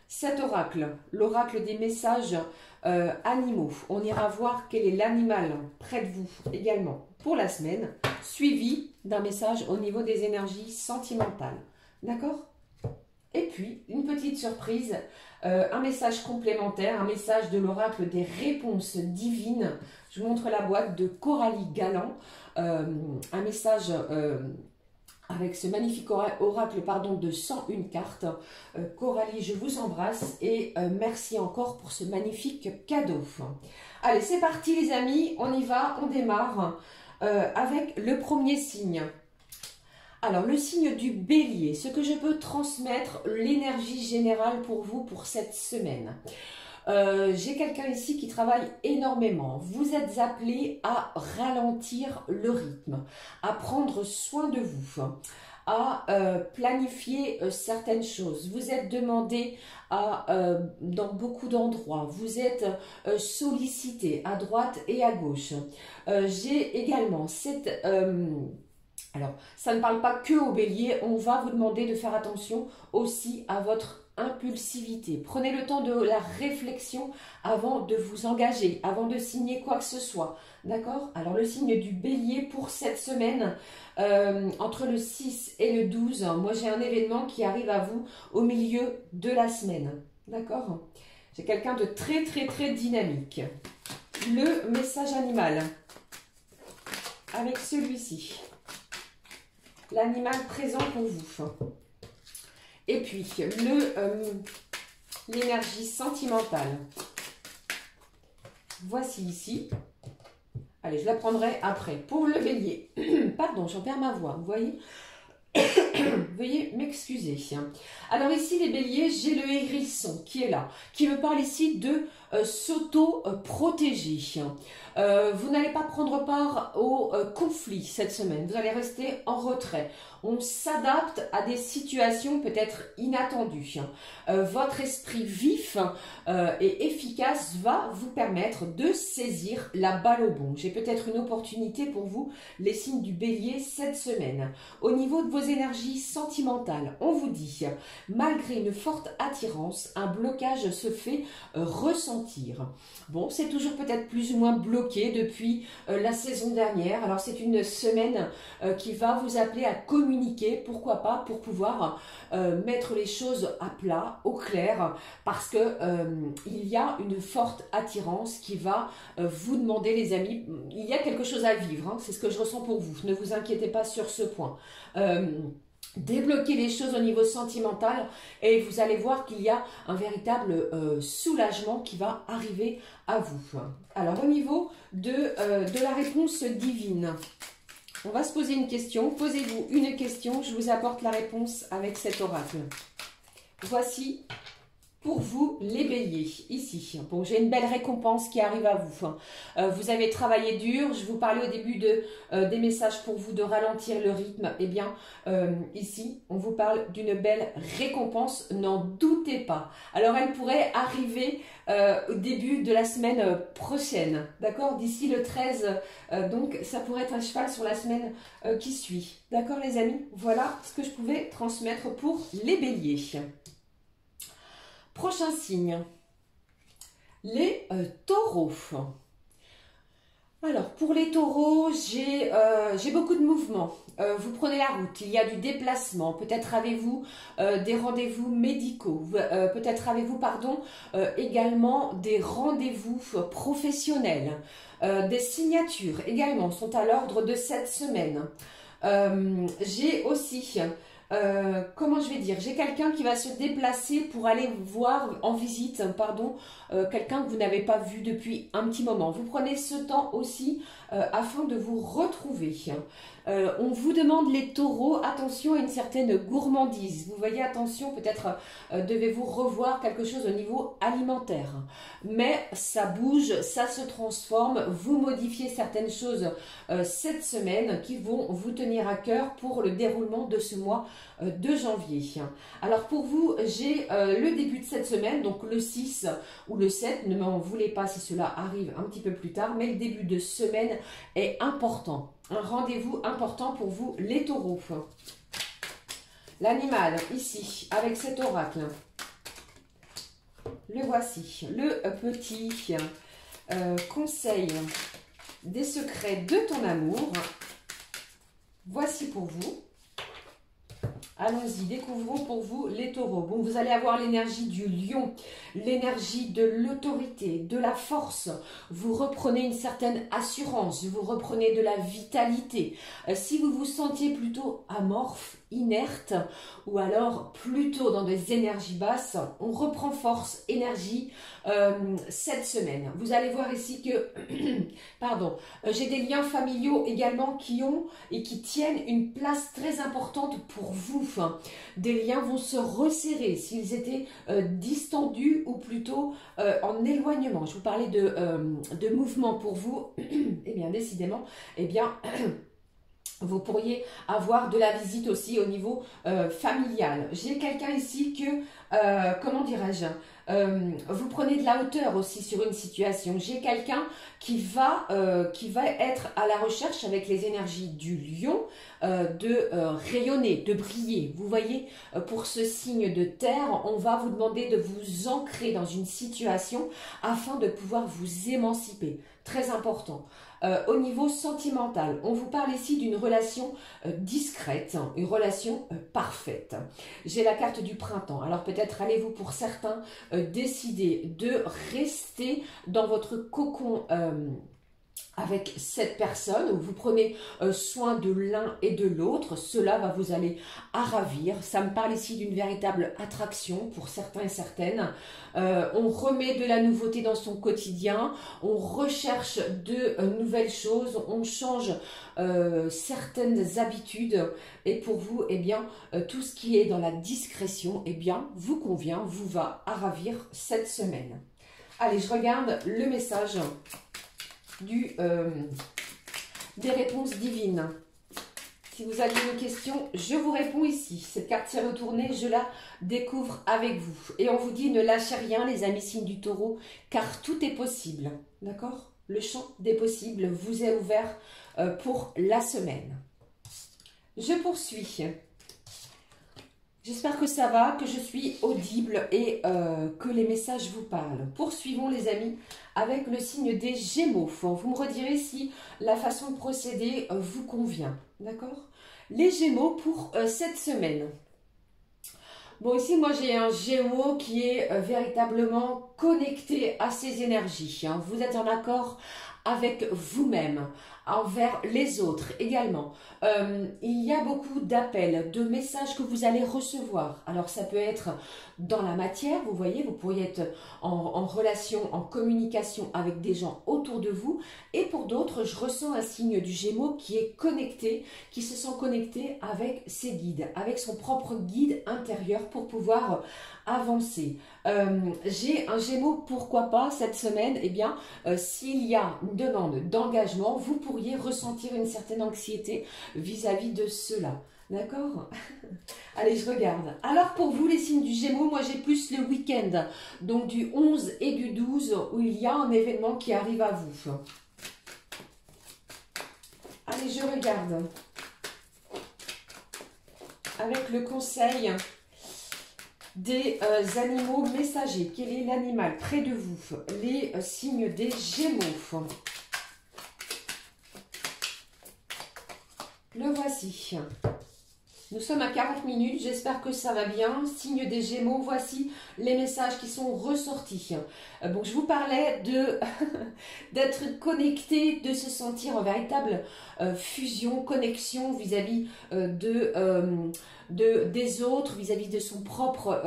cet oracle, l'oracle des messages animaux. On ira voir quel est l'animal près de vous également pour la semaine, suivi d'un message au niveau des énergies sentimentales. D'accord? Et puis, une petite surprise, un message complémentaire, un message de l'oracle des réponses divines. Je vous montre la boîte de Coralie Galland, un message... avec ce magnifique oracle de 101 cartes. Coralie, je vous embrasse et merci encore pour ce magnifique cadeau. Allez, c'est parti les amis, on y va, on démarre avec le premier signe. Alors, le signe du bélier, ce que je peux transmettre, l'énergie générale pour vous pour cette semaine. J'ai quelqu'un ici qui travaille énormément. Vous êtes appelé à ralentir le rythme, à prendre soin de vous, à planifier certaines choses. Vous êtes demandé dans beaucoup d'endroits. Vous êtes sollicité à droite et à gauche. J'ai également cette... alors, ça ne parle pas que au bélier. On va vous demander de faire attention aussi à votre impulsivité. Prenez le temps de la réflexion avant de vous engager, avant de signer quoi que ce soit. D'accord? Alors le signe du bélier pour cette semaine, entre le 6 et le 12, moi j'ai un événement qui arrive à vous au milieu de la semaine. D'accord? J'ai quelqu'un de très très très dynamique. Le message animal. avec celui-ci. L'animal présent pour vous. Et puis, l'énergie sentimentale. Voici ici. Allez, je la prendrai après. Pour le bélier. Pardon, j'en perds ma voix, vous voyez. Veuillez m'excuser. Alors ici, les béliers, j'ai le hérisson qui est là, qui me parle ici de s'auto-protéger. Vous n'allez pas prendre part au conflit cette semaine, vous allez rester en retrait. On s'adapte à des situations peut-être inattendues. Votre esprit vif et efficace va vous permettre de saisir la balle au bond. J'ai peut-être une opportunité pour vous, les signes du bélier, cette semaine. Au niveau de vos énergies sentimentales, on vous dit, malgré une forte attirance, un blocage se fait ressentir. Bon, c'est toujours peut-être plus ou moins bloqué depuis la saison dernière. Alors c'est une semaine qui va vous appeler à communiquer, pourquoi pas, pour pouvoir mettre les choses à plat, au clair, parce que il y a une forte attirance qui va vous demander, les amis, il y a quelque chose à vivre, hein, c'est ce que je ressens pour vous, ne vous inquiétez pas sur ce point. Débloquer les choses au niveau sentimental et vous allez voir qu'il y a un véritable soulagement qui va arriver à vous. Alors au niveau de la réponse divine, on va se poser une question. Posez-vous une question, je vous apporte la réponse avec cet oracle. Voici pour vous les béliers, ici. Bon, j'ai une belle récompense qui arrive à vous. Vous avez travaillé dur, je vous parlais au début des messages pour vous de ralentir le rythme. Eh bien, ici, on vous parle d'une belle récompense, n'en doutez pas. Alors, elle pourrait arriver au début de la semaine prochaine, d'accord? D'ici le 13, donc ça pourrait être un cheval sur la semaine qui suit. D'accord les amis? Voilà ce que je pouvais transmettre pour les béliers. Prochain signe, les taureaux. Alors, pour les taureaux, j'ai beaucoup de mouvements. Vous prenez la route, il y a du déplacement. Peut-être avez-vous des rendez-vous médicaux. Peut-être avez-vous, également des rendez-vous professionnels. Des signatures également sont à l'ordre de cette semaine. J'ai aussi... comment je vais dire, j'ai quelqu'un qui va se déplacer pour aller voir en visite, quelqu'un que vous n'avez pas vu depuis un petit moment. Vous prenez ce temps aussi afin de vous retrouver. On vous demande les taureaux, attention à une certaine gourmandise. Vous voyez, attention, peut-être devez-vous revoir quelque chose au niveau alimentaire. Mais ça bouge, ça se transforme, vous modifiez certaines choses cette semaine qui vont vous tenir à cœur pour le déroulement de ce mois de janvier. Alors pour vous, j'ai le début de cette semaine, donc le 6 ou le 7, ne m'en voulez pas si cela arrive un petit peu plus tard, mais le début de semaine est important. Un rendez-vous important pour vous, les taureaux. L'animal, ici, avec cet oracle. Le voici, le petit conseil des secrets de ton amour. Voici pour vous. Allons-y, découvrons pour vous les taureaux. Bon, vous allez avoir l'énergie du lion, l'énergie de l'autorité, de la force. Vous reprenez une certaine assurance, vous reprenez de la vitalité. Si vous vous sentiez plutôt amorphe, inerte, ou alors plutôt dans des énergies basses, on reprend force, énergie cette semaine. Vous allez voir ici que, j'ai des liens familiaux également qui ont et qui tiennent une place très importante pour vous. Des liens vont se resserrer s'ils étaient distendus ou plutôt en éloignement. Je vous parlais de mouvement pour vous. Eh bien, décidément, vous pourriez avoir de la visite aussi au niveau familial. J'ai quelqu'un ici que, comment dirais-je, vous prenez de la hauteur aussi sur une situation. J'ai quelqu'un qui va être à la recherche avec les énergies du lion de rayonner, de briller. Vous voyez, pour ce signe de terre, on va vous demander de vous ancrer dans une situation afin de pouvoir vous émanciper. Très important. Au niveau sentimental, on vous parle ici d'une relation discrète, une relation parfaite. J'ai la carte du printemps. Alors peut-être allez-vous pour certains décider de rester dans votre cocon avec cette personne, où vous prenez soin de l'un et de l'autre, cela va vous aller à ravir. Ça me parle ici d'une véritable attraction pour certains et certaines. On remet de la nouveauté dans son quotidien, on recherche de nouvelles choses, on change certaines habitudes. Et pour vous, eh bien, tout ce qui est dans la discrétion, eh bien, vous convient, vous va à ravir cette semaine. Allez, je regarde le message des réponses divines. Si vous avez une question, je vous réponds ici. Cette carte s'est retournée, je la découvre avec vous. Et on vous dit, ne lâchez rien, les amis signes du taureau, car tout est possible. D'accord? Le champ des possibles vous est ouvert pour la semaine. Je poursuis. J'espère que ça va, que je suis audible et que les messages vous parlent. Poursuivons les amis avec le signe des Gémeaux. Vous me redirez si la façon de procéder vous convient. D'accord? Les Gémeaux pour cette semaine. Bon, ici, moi, j'ai un Gémeaux qui est véritablement connecté à ses énergies. Vous êtes en accord avec vous-même, envers les autres également. Il y a beaucoup d'appels, de messages que vous allez recevoir. Alors ça peut être dans la matière, vous voyez, vous pourriez être en relation, en communication avec des gens autour de vous. Et pour d'autres, je ressens un signe du Gémeaux qui est connecté, qui se sent connecté avec ses guides, avec son propre guide intérieur pour pouvoir avancer. J'ai un Gémeaux, pourquoi pas, cette semaine, eh bien, s'il y a une demande d'engagement, vous pourriez ressentir une certaine anxiété vis-à-vis de cela. D'accord? Allez, je regarde. Alors, pour vous, les signes du Gémeaux, moi, j'ai plus le week-end, donc du 11 et du 12, où il y a un événement qui arrive à vous. Allez, je regarde. Avec le conseil des animaux messagers. Quel est l'animal près de vous? Les signes des Gémeaux. Le voici. Nous sommes à 40 minutes, j'espère que ça va bien. Signe des Gémeaux, voici les messages qui sont ressortis. Bon, je vous parlais d'être connecté, de se sentir en véritable fusion, connexion vis-à-vis des autres, vis-à-vis de son propre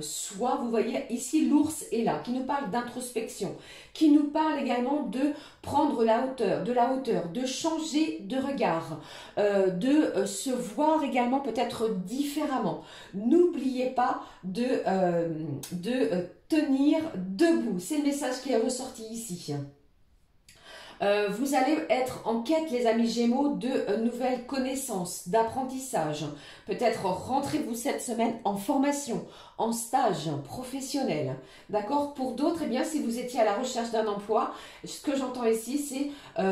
soi. Vous voyez, ici, l'ours est là, qui nous parle d'introspection, qui nous parle également de prendre de la hauteur, de changer de regard, de se voir également peut-être différemment. N'oubliez pas de tenir debout. C'est le message qui est ressorti ici. Vous allez être en quête, les amis Gémeaux, de nouvelles connaissances, d'apprentissage. Peut-être rentrez-vous cette semaine en formation, en stage professionnel. D'accord? Pour d'autres, eh bien, si vous étiez à la recherche d'un emploi, ce que j'entends ici, c'est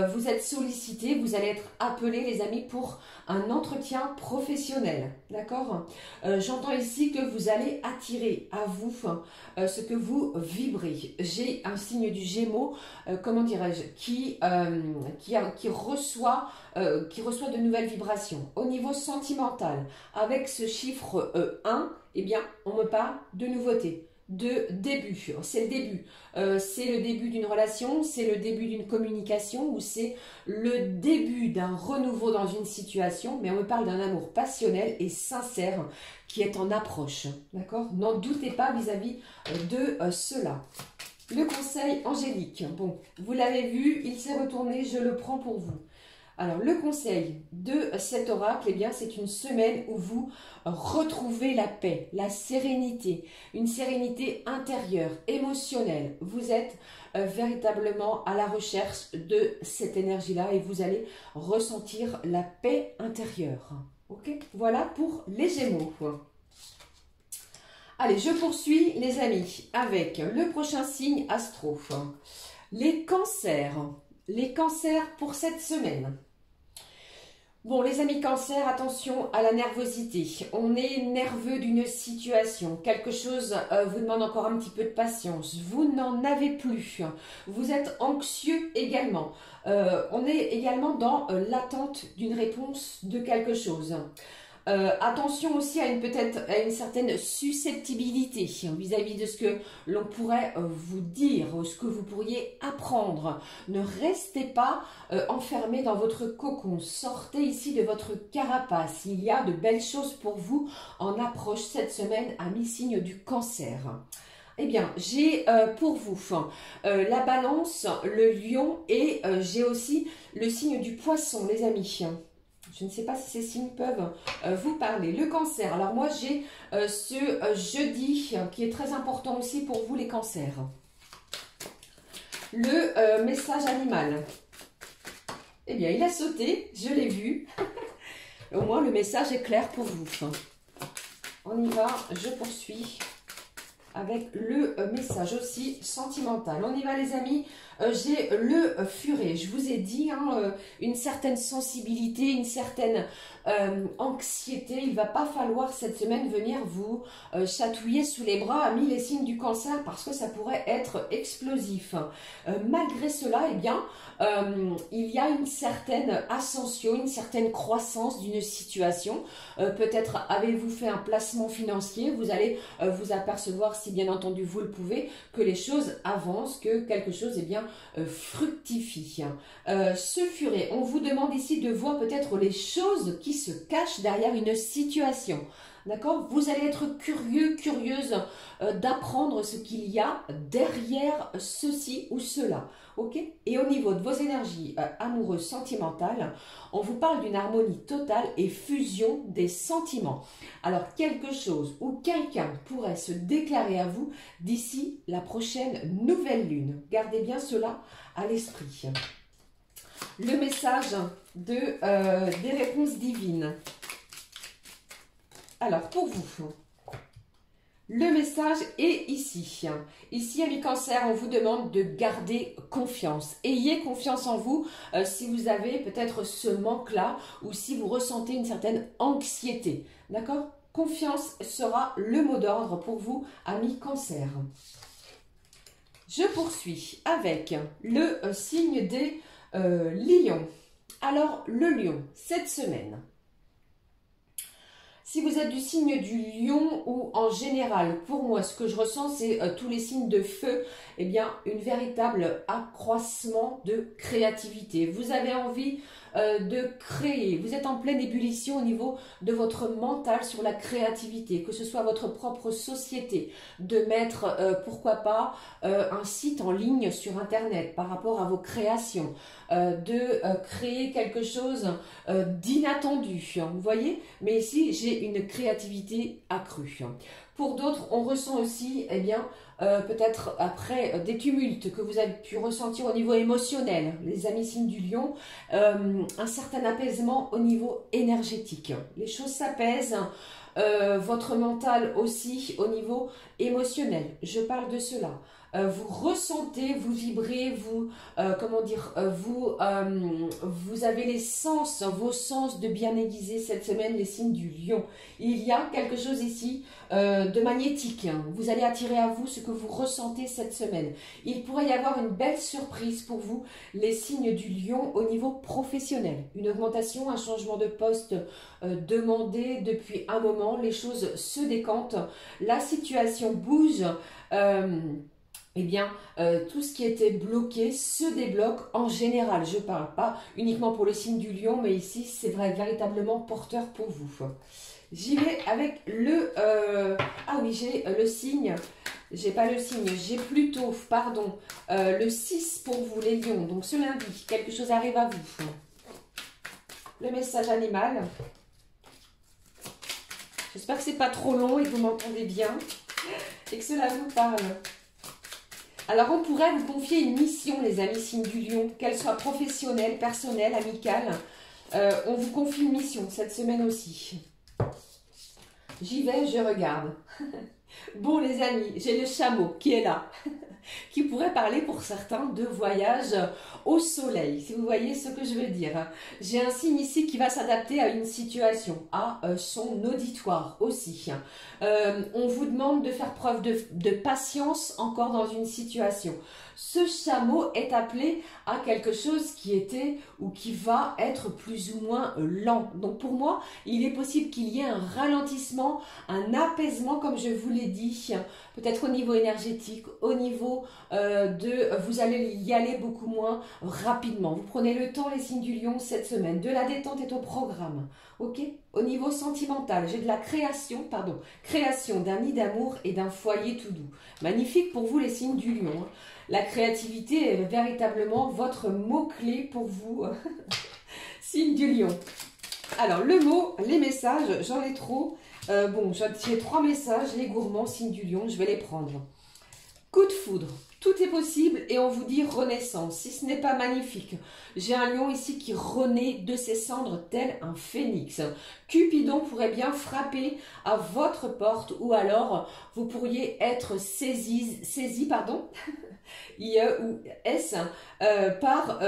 vous êtes sollicité, vous allez être appelé, les amis, pour un entretien professionnel. D'accord? J'entends ici que vous allez attirer à vous ce que vous vibrez. J'ai un signe du Gémeaux, comment dirais-je, qui reçoit de nouvelles vibrations. Au niveau sentimental, avec ce chiffre 1, eh bien, on me parle de nouveauté, de début. C'est le début. C'est le début d'une relation, c'est le début d'une communication ou c'est le début d'un renouveau dans une situation, mais on me parle d'un amour passionnel et sincère qui est en approche. D'accord? N'en doutez pas vis-à-vis de cela. Le conseil angélique. Bon, vous l'avez vu, il s'est retourné, je le prends pour vous. Alors, le conseil de cet oracle, eh bien, c'est une semaine où vous retrouvez la paix, la sérénité, une sérénité intérieure, émotionnelle. Vous êtes véritablement à la recherche de cette énergie-là et vous allez ressentir la paix intérieure. Ok? Voilà pour les Gémeaux. Allez, je poursuis les amis avec le prochain signe astro. Les cancers. Les cancers pour cette semaine. Bon, les amis cancers, attention à la nervosité. On est nerveux d'une situation. Quelque chose vous demande encore un petit peu de patience. Vous n'en avez plus. Vous êtes anxieux également. On est également dans l'attente d'une réponse de quelque chose. Attention aussi à peut-être à une certaine susceptibilité vis-à-vis de ce que l'on pourrait vous dire, ce que vous pourriez apprendre. Ne restez pas enfermé dans votre cocon. Sortez ici de votre carapace. Il y a de belles choses pour vous en approche cette semaine, amis signes du Cancer. Eh bien, j'ai pour vous la Balance, le Lion et j'ai aussi le signe du Poisson, les amis. Je ne sais pas si ces signes peuvent vous parler. Le Cancer, alors moi j'ai ce jeudi qui est très important aussi pour vous les cancers. Le message animal. Eh bien, il a sauté, je l'ai vu. Au moins, le message est clair pour vous. On y va, je poursuis avec le message aussi sentimental. On y va les amis, j'ai le furet. Je vous ai dit, une certaine sensibilité, une certaine anxiété. Il ne va pas falloir cette semaine venir vous chatouiller sous les bras, amis les signes du Cancer, parce que ça pourrait être explosif. Malgré cela, eh bien, il y a une certaine ascension, une certaine croissance d'une situation. Peut-être avez-vous fait un placement financier, vous allez vous apercevoir, si bien entendu vous le pouvez, que les choses avancent, que quelque chose fructifie. Ce furet, on vous demande ici de voir peut-être les choses qui se cachent derrière une situation. D'accord? Vous allez être curieux, curieuse d'apprendre ce qu'il y a derrière ceci ou cela. Ok? Et au niveau de vos énergies amoureuses, sentimentales, on vous parle d'une harmonie totale et fusion des sentiments. Alors, quelque chose ou quelqu'un pourrait se déclarer à vous d'ici la prochaine nouvelle lune. Gardez bien cela à l'esprit. Le message des réponses divines. Alors, pour vous, le message est ici. Ici, amis Cancer, on vous demande de garder confiance. Ayez confiance en vous si vous avez peut-être ce manque-là ou si vous ressentez une certaine anxiété. D'accord? Confiance sera le mot d'ordre pour vous, amis Cancer. Je poursuis avec le signe des lions. Alors, le lion, cette semaine, si vous êtes du signe du lion ou en général, pour moi, ce que je ressens, c'est tous les signes de feu, eh bien, une véritable accroissement de créativité. Vous avez envie de créer, vous êtes en pleine ébullition au niveau de votre mental sur la créativité, que ce soit votre propre société, de mettre, pourquoi pas, un site en ligne sur Internet par rapport à vos créations, de créer quelque chose d'inattendu, vous voyez? Mais ici, j'ai une créativité accrue. Pour d'autres, on ressent aussi, eh bien, peut-être après des tumultes que vous avez pu ressentir au niveau émotionnel, les amis signes du lion, un certain apaisement au niveau énergétique. Les choses s'apaisent, votre mental aussi au niveau émotionnel. Je parle de cela. Vous ressentez, vous vibrez, vous, vous avez les sens, vos sens de bien aiguisés cette semaine, les signes du lion. Il y a quelque chose ici de magnétique. Vous allez attirer à vous ce que vous ressentez cette semaine. Il pourrait y avoir une belle surprise pour vous, les signes du lion au niveau professionnel. Une augmentation, un changement de poste demandé depuis un moment. Les choses se décantent, la situation bouge. Eh bien, tout ce qui était bloqué se débloque en général. Je ne parle pas uniquement pour le signe du lion, mais ici, c'est véritablement porteur pour vous. J'y vais avec le... ah oui, j'ai le signe. J'ai pas le signe, j'ai plutôt, pardon, le 6 pour vous, les lions. Donc, ce lundi, quelque chose arrive à vous. Le message animal. J'espère que c'est pas trop long et que vous m'entendez bien. Et que cela vous parle. Alors, on pourrait vous confier une mission, les amis signes du lion, qu'elle soit professionnelle, personnelle, amicale. On vous confie une mission cette semaine aussi. J'y vais, je regarde. Bon les amis, j'ai le chameau qui est là, qui pourrait parler pour certains de voyage au soleil, si vous voyez ce que je veux dire. J'ai un signe ici qui va s'adapter à une situation, à son auditoire aussi. On vous demande de faire preuve de patience encore dans une situation. Ce chameau est appelé à quelque chose qui était ou qui va être plus ou moins lent. Donc pour moi, il est possible qu'il y ait un ralentissement, un apaisement comme je vous l'ai dit, peut-être au niveau énergétique, au niveau vous allez y aller beaucoup moins rapidement. Vous prenez le temps les signes du lion cette semaine, de la détente est au programme. Ok. Au niveau sentimental, j'ai de la création d'un nid d'amour et d'un foyer tout doux. Magnifique pour vous les signes du lion. La créativité est véritablement votre mot-clé pour vous, signe du lion. Alors, le mot, les messages, j'en ai trop. Bon, j'ai 3 messages, les gourmands, signe du lion, je vais les prendre. Coup de foudre, tout est possible et on vous dit renaissance, si ce n'est pas magnifique. J'ai un lion ici qui renaît de ses cendres tel un phénix. Cupidon pourrait bien frapper à votre porte ou alors vous pourriez être saisi IE ou S, par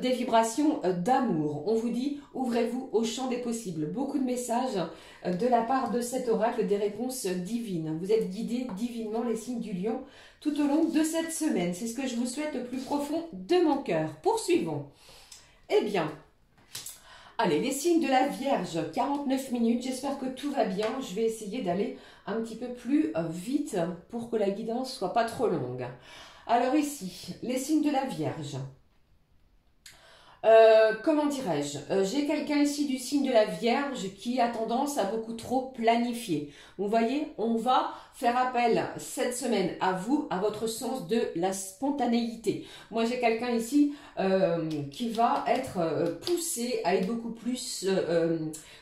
des vibrations d'amour. On vous dit, ouvrez-vous au champ des possibles. Beaucoup de messages de la part de cet oracle, des réponses divines. Vous êtes guidés divinement, les signes du lion, tout au long de cette semaine. C'est ce que je vous souhaite le plus profond de mon cœur. Poursuivons. Eh bien, allez, les signes de la Vierge, 49 minutes. J'espère que tout va bien. Je vais essayer d'aller un petit peu plus vite pour que la guidance soit pas trop longue. Alors ici, les signes de la Vierge. Comment dirais-je, j'ai quelqu'un ici du signe de la Vierge qui a tendance à beaucoup trop planifier. Vous voyez, on va faire appel cette semaine à vous, à votre sens de la spontanéité. Moi, j'ai quelqu'un ici qui va être poussé à être beaucoup plus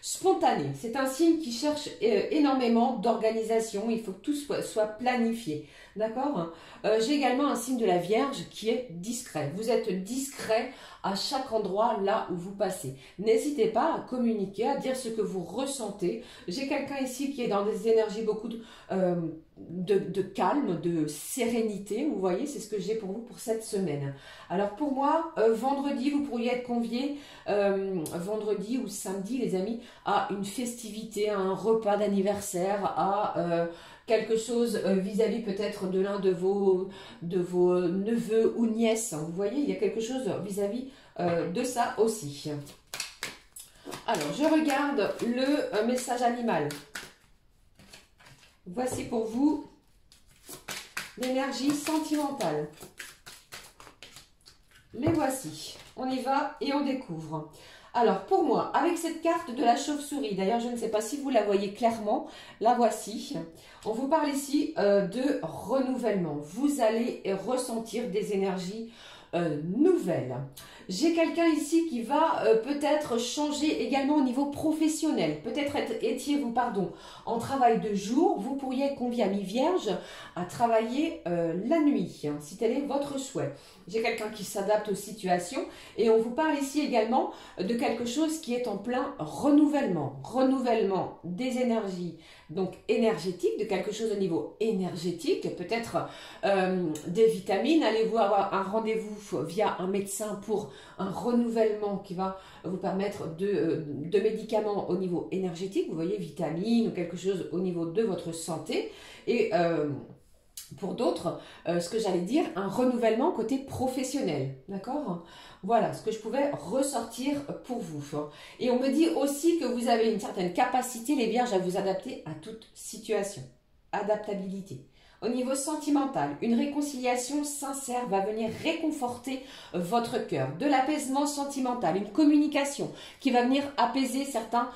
spontané. C'est un signe qui cherche énormément d'organisation. Il faut que tout soit planifié. D'accord. J'ai également un signe de la Vierge qui est discret. Vous êtes discret à chaque endroit là où vous passez. N'hésitez pas à communiquer, à dire ce que vous ressentez. J'ai quelqu'un ici qui est dans des énergies beaucoup de calme, de sérénité. Vous voyez, c'est ce que j'ai pour vous pour cette semaine. Alors pour moi, vendredi, vous pourriez être conviés, vendredi ou samedi, les amis, à une festivité, à un repas d'anniversaire, à quelque chose vis-à-vis peut-être de l'un de vos neveux ou nièces. Vous voyez, il y a quelque chose vis-à-vis de ça aussi. Alors, je regarde le message animal. Voici pour vous l'énergie sentimentale. Les voici. On y va et on découvre. Alors, pour moi, avec cette carte de la chauve-souris, d'ailleurs, je ne sais pas si vous la voyez clairement, la voici. On vous parle ici de renouvellement. Vous allez ressentir des énergies nouvelles. J'ai quelqu'un ici qui va peut-être changer également au niveau professionnel. Peut-être étiez-vous, en travail de jour. Vous pourriez être convié à mi-vierge à travailler la nuit, hein, si tel est votre souhait. J'ai quelqu'un qui s'adapte aux situations et on vous parle ici également de quelque chose qui est en plein renouvellement. Renouvellement des énergies, donc énergétique, de quelque chose au niveau énergétique, peut-être des vitamines. Allez-vous avoir un rendez-vous via un médecin pour un renouvellement qui va vous permettre de médicaments au niveau énergétique, vous voyez, vitamines ou quelque chose au niveau de votre santé. Et pour d'autres, ce que j'allais dire, un renouvellement côté professionnel, d'accord? Voilà ce que je pouvais ressortir pour vous. Et on me dit aussi que vous avez une certaine capacité, les vierges, à vous adapter à toute situation. Adaptabilité. Au niveau sentimental, une réconciliation sincère va venir réconforter votre cœur. De l'apaisement sentimental, une communication qui va venir apaiser certains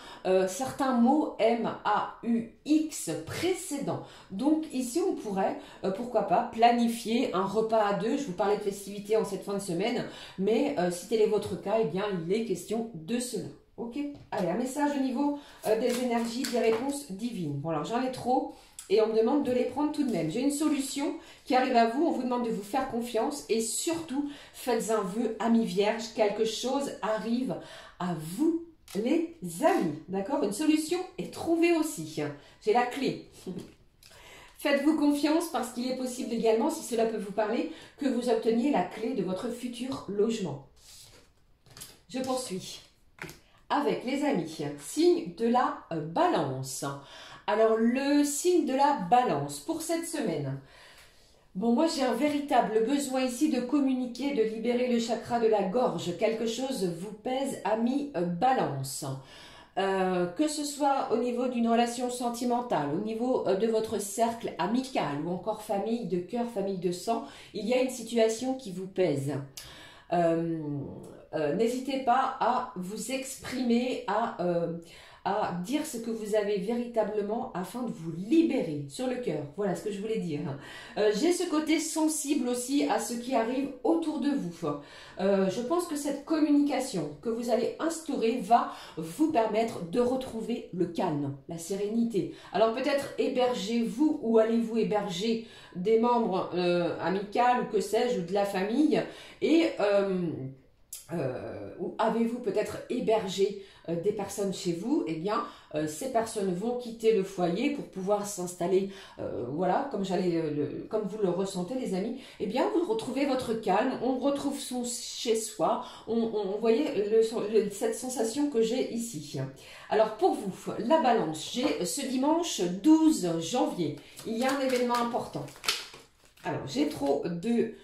mots M-A-U-X précédents. Donc ici, on pourrait, pourquoi pas, planifier un repas à deux. Je vous parlais de festivités en cette fin de semaine, mais si tel est votre cas, eh bien, il est question de cela. Ok. Allez, un message au niveau des énergies, des réponses divines. Bon, alors j'en ai trop. Et on me demande de les prendre tout de même. J'ai une solution qui arrive à vous. On vous demande de vous faire confiance. Et surtout, faites un vœu à mi-vierge. Quelque chose arrive à vous, les amis. D'accord? Une solution est trouvée aussi. J'ai la clé. Faites-vous confiance parce qu'il est possible également, si cela peut vous parler, que vous obteniez la clé de votre futur logement. Je poursuis avec les amis, signe de la balance. Alors le signe de la balance pour cette semaine. Bon, moi j'ai un véritable besoin ici de communiquer, de libérer le chakra de la gorge. Quelque chose vous pèse, ami balance. Que ce soit au niveau d'une relation sentimentale, au niveau de votre cercle amical ou encore famille de cœur, famille de sang, il y a une situation qui vous pèse. N'hésitez pas à vous exprimer, à dire ce que vous avez véritablement afin de vous libérer sur le cœur. Voilà ce que je voulais dire. J'ai ce côté sensible aussi à ce qui arrive autour de vous. Je pense que cette communication que vous allez instaurer va vous permettre de retrouver le calme, la sérénité. Alors peut-être hébergez-vous ou allez-vous héberger des membres amicaux ou que sais-je, ou de la famille et... ou avez-vous peut-être hébergé des personnes chez vous, eh bien, ces personnes vont quitter le foyer pour pouvoir s'installer, voilà, comme vous le ressentez, les amis, eh bien, vous retrouvez votre calme, on retrouve son chez-soi, on voyez cette sensation que j'ai ici. Alors, pour vous, la balance, j'ai ce dimanche 12 janvier, il y a un événement important. Alors, j'ai trop de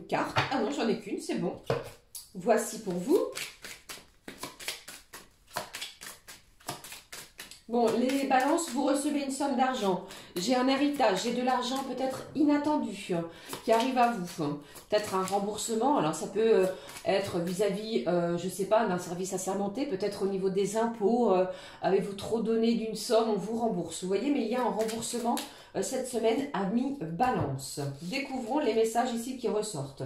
cartes, ah non, j'en ai qu'une, c'est bon. Voici pour vous. Bon, les balances, vous recevez une somme d'argent. J'ai un héritage, j'ai de l'argent peut-être inattendu qui arrive à vous. Peut-être un remboursement, alors ça peut être vis-à-vis, je ne sais pas, d'un service assermenté, peut-être au niveau des impôts. Avez-vous trop donné d'une somme, on vous rembourse. Vous voyez, mais il y a un remboursement cette semaine à mi-balance. Découvrons les messages ici qui ressortent.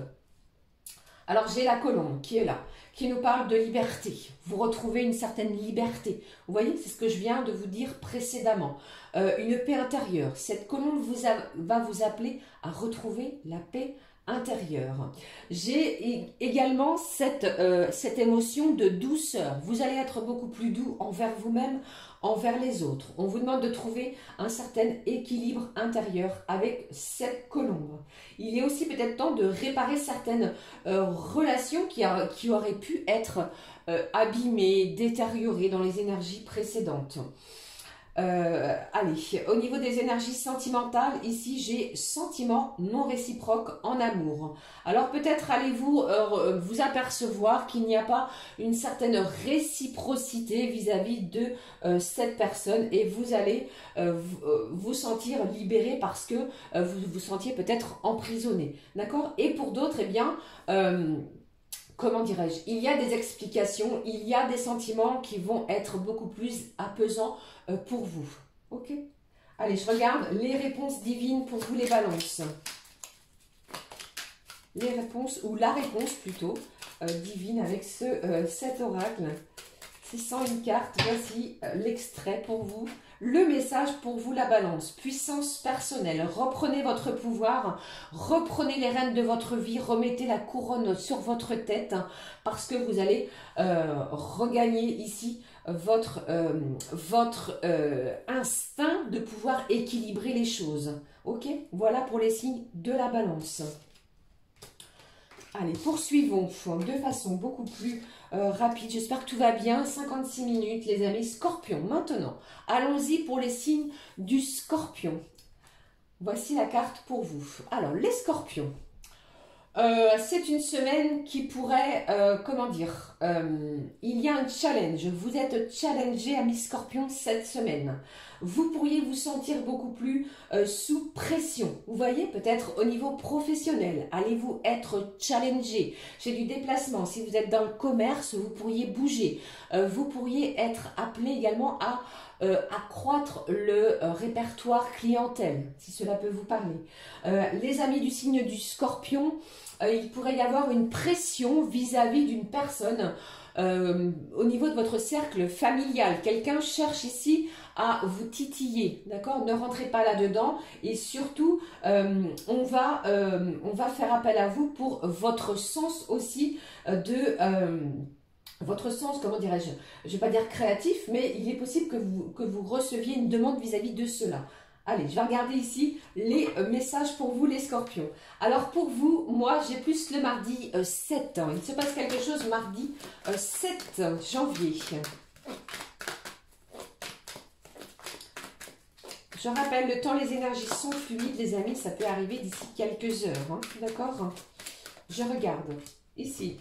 Alors j'ai la colombe qui est là, qui nous parle de liberté. Vous retrouvez une certaine liberté. Vous voyez, c'est ce que je viens de vous dire précédemment. Une paix intérieure. Cette colombe va vous appeler à retrouver la paix intérieure. J'ai également cette émotion de douceur. Vous allez être beaucoup plus doux envers vous-même, envers les autres. On vous demande de trouver un certain équilibre intérieur avec cette colombe. Il est aussi peut-être temps de réparer certaines relations qui auraient pu être abîmées, détériorées dans les énergies précédentes. Allez, au niveau des énergies sentimentales, ici j'ai sentiment non réciproque en amour. Alors peut-être allez-vous vous apercevoir qu'il n'y a pas une certaine réciprocité vis-à-vis de cette personne et vous allez vous sentir libéré parce que vous vous sentiez peut-être emprisonné. D'accord? Et pour d'autres, eh bien... comment dirais-je, il y a des explications, il y a des sentiments qui vont être beaucoup plus apaisants pour vous. Ok? Allez, je regarde les réponses divines pour vous les balances. Les réponses, ou la réponse plutôt, divine avec cet oracle. 601 cartes, voici l'extrait pour vous. Le message pour vous, la balance. Puissance personnelle. Reprenez votre pouvoir. Reprenez les rênes de votre vie. Remettez la couronne sur votre tête. Parce que vous allez regagner ici votre instinct de pouvoir équilibrer les choses. Ok? Voilà pour les signes de la balance. Allez, poursuivons de façon beaucoup plus rapide. J'espère que tout va bien. 56 minutes, les amis. Scorpion, maintenant. Allons-y pour les signes du Scorpion. Voici la carte pour vous. Alors, les Scorpions. C'est une semaine qui pourrait, comment dire, il y a un challenge. Vous êtes challengé, amis Scorpions, cette semaine. Vous pourriez vous sentir beaucoup plus sous pression. Vous voyez, peut-être au niveau professionnel, allez-vous être challengé. J'ai du déplacement. Si vous êtes dans le commerce, vous pourriez bouger. Vous pourriez être appelé également à accroître le répertoire clientèle, si cela peut vous parler. Les amis du signe du Scorpion, il pourrait y avoir une pression vis-à-vis d'une personne au niveau de votre cercle familial. Quelqu'un cherche ici à vous titiller, d'accord? Ne rentrez pas là-dedans et surtout, on va faire appel à vous pour votre sens aussi votre sens, comment dirais-je, je ne vais pas dire créatif, mais il est possible que vous receviez une demande vis-à-vis de cela. Allez, je vais regarder ici les messages pour vous, les scorpions. Alors pour vous, moi, j'ai plus le mardi 7. Il se passe quelque chose mardi 7 janvier. Je rappelle, le temps, les énergies sont fluides, les amis. Ça peut arriver d'ici quelques heures. Hein, d'accord? Je regarde ici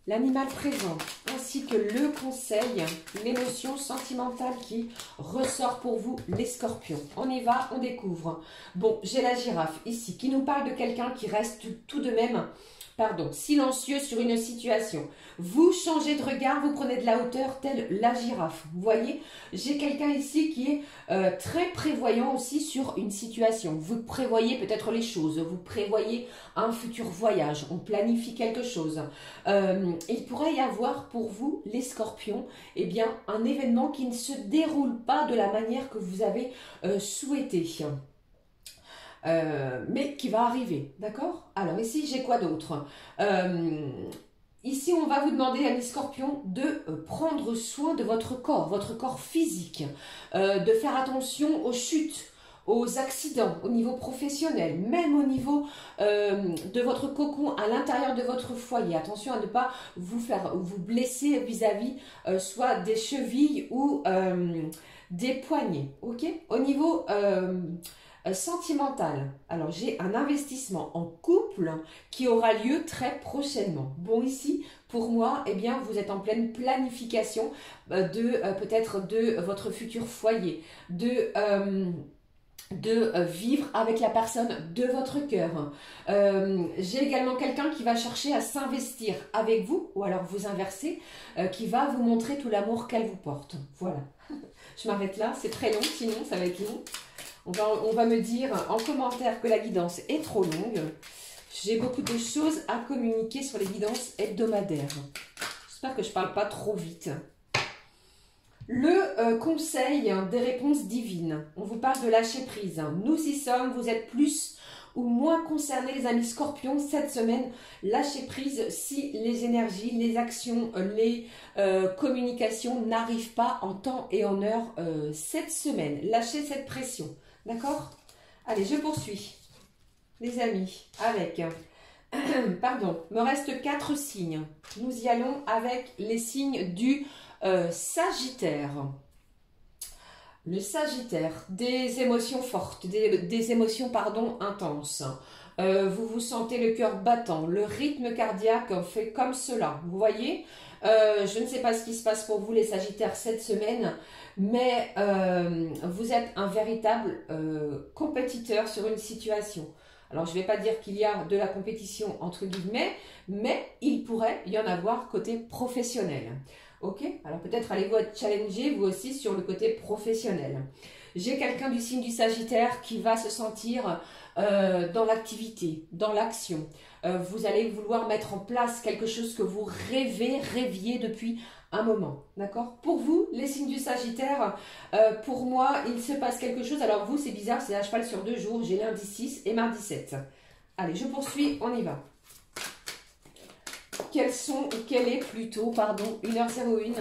l'animal présent, ainsi que le conseil, l'émotion sentimentale qui ressort pour vous, les scorpions. On y va, on découvre. Bon, j'ai la girafe ici, qui nous parle de quelqu'un qui reste tout de même, silencieux sur une situation. Vous changez de regard, vous prenez de la hauteur, telle la girafe. Vous voyez, j'ai quelqu'un ici qui est très prévoyant aussi sur une situation. Vous prévoyez peut-être les choses, vous prévoyez un futur voyage, on planifie quelque chose. Il pourrait y avoir pour vous, les scorpions, eh bien, un événement qui ne se déroule pas de la manière que vous avez souhaité. Mais qui va arriver, d'accord? Alors ici, j'ai quoi d'autre? Ici, on va vous demander, amis scorpions, de prendre soin de votre corps physique, de faire attention aux chutes, aux accidents au niveau professionnel, même au niveau de votre cocon à l'intérieur de votre foyer. Attention à ne pas vous blesser vis-à-vis soit des chevilles ou des poignets, ok? Au niveau sentimental, alors j'ai un investissement en couple qui aura lieu très prochainement. Bon, ici, pour moi, eh bien, vous êtes en pleine planification peut-être de votre futur foyer, de vivre avec la personne de votre cœur. J'ai également quelqu'un qui va chercher à s'investir avec vous, ou alors vous inverser, qui va vous montrer tout l'amour qu'elle vous porte. Voilà. Je m'arrête là, c'est très long, sinon ça va être long. On va me dire en commentaire que la guidance est trop longue. J'ai beaucoup de choses à communiquer sur les guidances hebdomadaires. J'espère que je ne parle pas trop vite. Le conseil des réponses divines. On vous parle de lâcher prise. Nous y sommes, vous êtes plus ou moins concernés, les amis scorpions, cette semaine. Lâchez prise si les énergies, les actions, les communications n'arrivent pas en temps et en heure cette semaine. Lâchez cette pression. D'accord? Allez, je poursuis, les amis, avec... Pardon, me reste 4 signes. Nous y allons avec les signes du Sagittaire. Le Sagittaire, des émotions fortes, des émotions, intenses. Vous vous sentez le cœur battant, le rythme cardiaque fait comme cela. Vous voyez, je ne sais pas ce qui se passe pour vous les Sagittaires cette semaine, mais vous êtes un véritable compétiteur sur une situation. Alors, je ne vais pas dire qu'il y a de la compétition entre guillemets, mais il pourrait y en avoir côté professionnel. Ok? Alors, peut-être allez-vous être challengé, vous aussi, sur le côté professionnel. J'ai quelqu'un du signe du Sagittaire qui va se sentir dans l'activité, dans l'action. Vous allez vouloir mettre en place quelque chose que vous rêviez depuis un moment, d'accord? Pour vous, les signes du Sagittaire, pour moi, il se passe quelque chose. Alors vous, c'est bizarre, c'est à cheval sur 2 jours. J'ai lundi 6 et mardi 7. Allez, je poursuis, on y va. Quelle est plutôt, pardon, 1h01.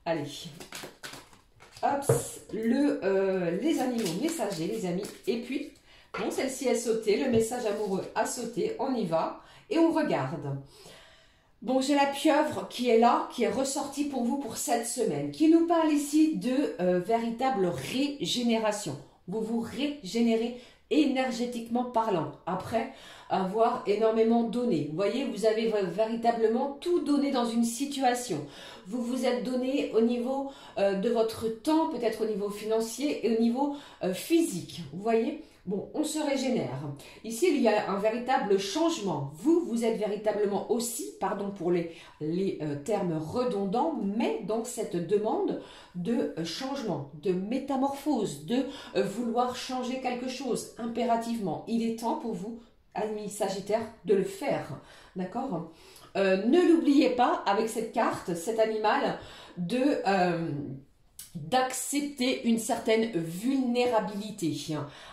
Allez. Hop, les animaux messagers, les amis. Et puis, bon, celle-ci a sauté, le message amoureux a sauté. On y va et on regarde. Bon, j'ai la pieuvre qui est là, qui est ressortie pour vous pour cette semaine, qui nous parle ici de véritable régénération. Vous vous régénérez énergétiquement parlant, après avoir énormément donné. Vous voyez, vous avez véritablement tout donné dans une situation. Vous vous êtes donné au niveau de votre temps, peut-être au niveau financier et au niveau physique. Vous voyez ? Bon, on se régénère. Ici, il y a un véritable changement. Vous êtes véritablement aussi, pardon pour les termes redondants, mais dans cette demande de changement, de métamorphose, de vouloir changer quelque chose impérativement. Il est temps pour vous, amis Sagittaire, de le faire. D'accord ? Ne l'oubliez pas, avec cette carte, cet animal, de d'accepter une certaine vulnérabilité.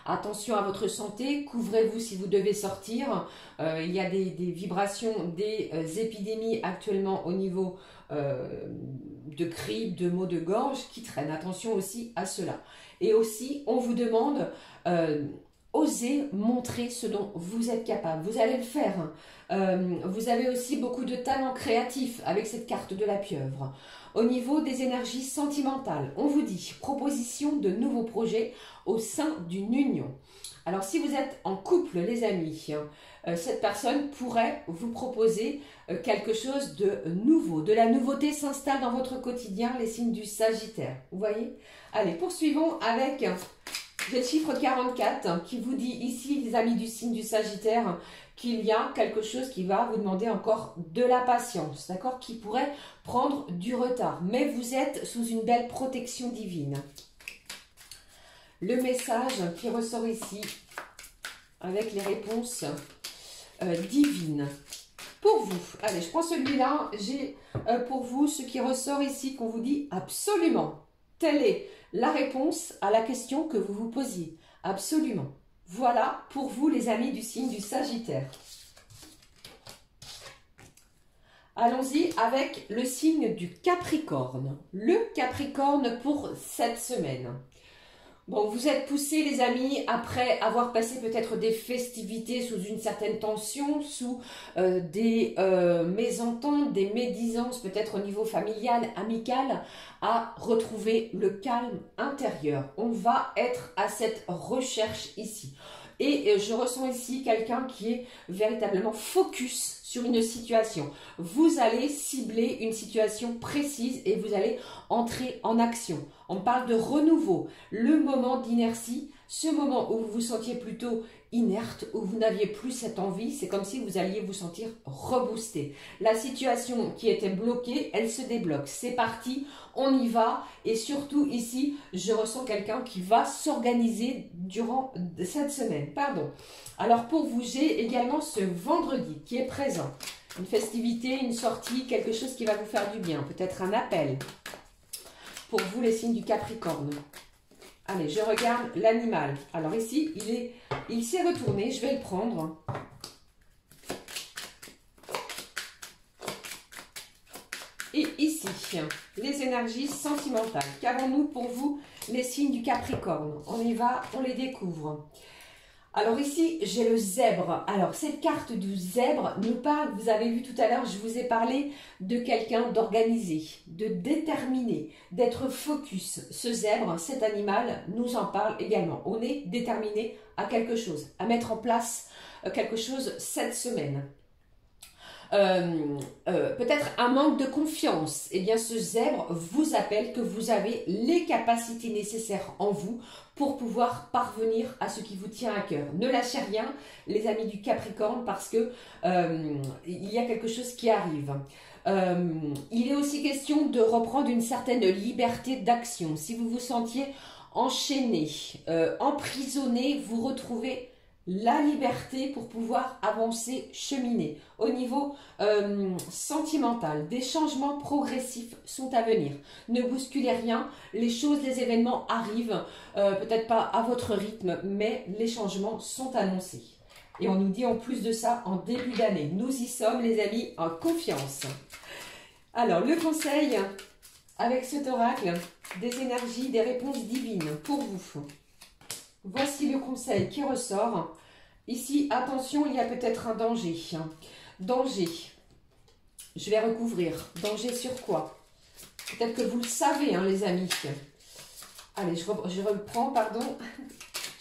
Attention à votre santé, couvrez-vous si vous devez sortir. Il y a des vibrations, des épidémies actuellement au niveau de grippe, de maux de gorge qui traînent. Attention aussi à cela. Et aussi, on vous demande, osez montrer ce dont vous êtes capable. Vous allez le faire. Vous avez aussi beaucoup de talent créatif avec cette carte de la pieuvre. Au niveau des énergies sentimentales, on vous dit proposition de nouveaux projets au sein d'une union. Alors si vous êtes en couple les amis, cette personne pourrait vous proposer quelque chose de nouveau. De la nouveauté s'installe dans votre quotidien, les signes du Sagittaire. Vous voyez? Allez, poursuivons avec le chiffre 44 qui vous dit ici les amis du signe du Sagittaire qu'il y a quelque chose qui va vous demander encore de la patience, d'accord, qui pourrait prendre du retard. Mais vous êtes sous une belle protection divine. Le message qui ressort ici avec les réponses divines. Pour vous, allez, je prends celui-là. J'ai pour vous ce qui ressort ici qu'on vous dit absolument. Telle est la réponse à la question que vous vous posiez. Absolument. Voilà pour vous les amis du signe du Sagittaire. Allons-y avec le signe du Capricorne. Le Capricorne pour cette semaine. Bon, vous êtes poussés les amis après avoir passé peut-être des festivités sous une certaine tension, sous des mésententes, des médisances peut-être au niveau familial, amical, à retrouver le calme intérieur. On va être à cette recherche ici. Et je ressens ici quelqu'un qui est véritablement focus sur une situation. Vous allez cibler une situation précise et vous allez entrer en action. On parle de renouveau, le moment d'inertie, ce moment où vous vous sentiez plutôt inerte, où vous n'aviez plus cette envie, c'est comme si vous alliez vous sentir reboosté. La situation qui était bloquée, elle se débloque. C'est parti, on y va. Et surtout ici, je ressens quelqu'un qui va s'organiser durant cette semaine. Pardon. Alors pour vous, j'ai également ce vendredi qui est présent. Une festivité, une sortie, quelque chose qui va vous faire du bien. Peut-être un appel. Pour vous, les signes du Capricorne. Allez, je regarde l'animal. Alors ici, il s'est retourné. Je vais le prendre. Et ici, les énergies sentimentales. Qu'avons-nous pour vous, les signes du Capricorne? On y va, on les découvre. Alors ici, j'ai le zèbre. Alors, cette carte du zèbre nous parle, vous avez vu tout à l'heure, je vous ai parlé de quelqu'un d'organisé, de déterminé, d'être focus. Ce zèbre, cet animal, nous en parle également. On est déterminé à quelque chose, à mettre en place quelque chose cette semaine. Peut-être un manque de confiance, eh bien ce zèbre vous appelle que vous avez les capacités nécessaires en vous pour pouvoir parvenir à ce qui vous tient à cœur. Ne lâchez rien, les amis du Capricorne, parce que il y a quelque chose qui arrive. Il est aussi question de reprendre une certaine liberté d'action. Si vous vous sentiez enchaîné, emprisonné, vous retrouvez la liberté pour pouvoir avancer, cheminer. Au niveau sentimental, des changements progressifs sont à venir. Ne bousculez rien, les choses, les événements arrivent, peut-être pas à votre rythme, mais les changements sont annoncés. Et on nous dit en plus de ça en début d'année. Nous y sommes les amis, en confiance. Alors le conseil avec cet oracle, des énergies, des réponses divines pour vous. Voici le conseil qui ressort. Ici, attention, il y a peut-être un danger. Danger. Je vais recouvrir. Danger sur quoi? Peut-être que vous le savez, hein, les amis. Allez, je reprends, pardon.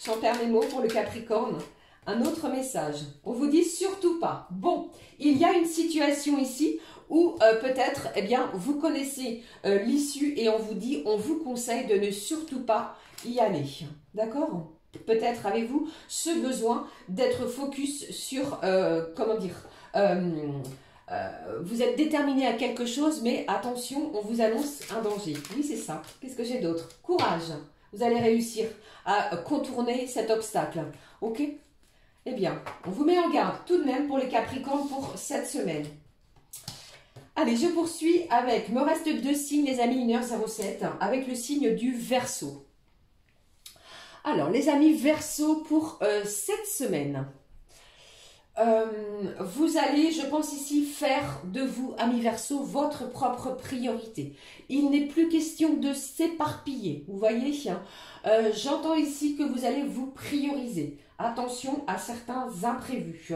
J'en perds mes mots pour le Capricorne. Un autre message. On vous dit surtout pas. Bon, il y a une situation ici où peut-être, eh bien, vous connaissez l'issue et on vous dit, on vous conseille de ne surtout pas y aller. D'accord? Peut-être avez-vous ce besoin d'être focus sur, comment dire, vous êtes déterminé à quelque chose, mais attention, on vous annonce un danger. Oui, c'est ça. Qu'est-ce que j'ai d'autre? Courage. Vous allez réussir à contourner cet obstacle. Ok? Eh bien, on vous met en garde tout de même pour les Capricornes pour cette semaine. Allez, je poursuis avec, me reste 2 signes les amis, 1h07, avec le signe du Verseau. Alors les amis Verseau, pour cette semaine, vous allez, je pense ici, faire de vous, amis Verseau, votre propre priorité. Il n'est plus question de s'éparpiller, vous voyez, j'entends ici que vous allez vous prioriser. Attention à certains imprévus,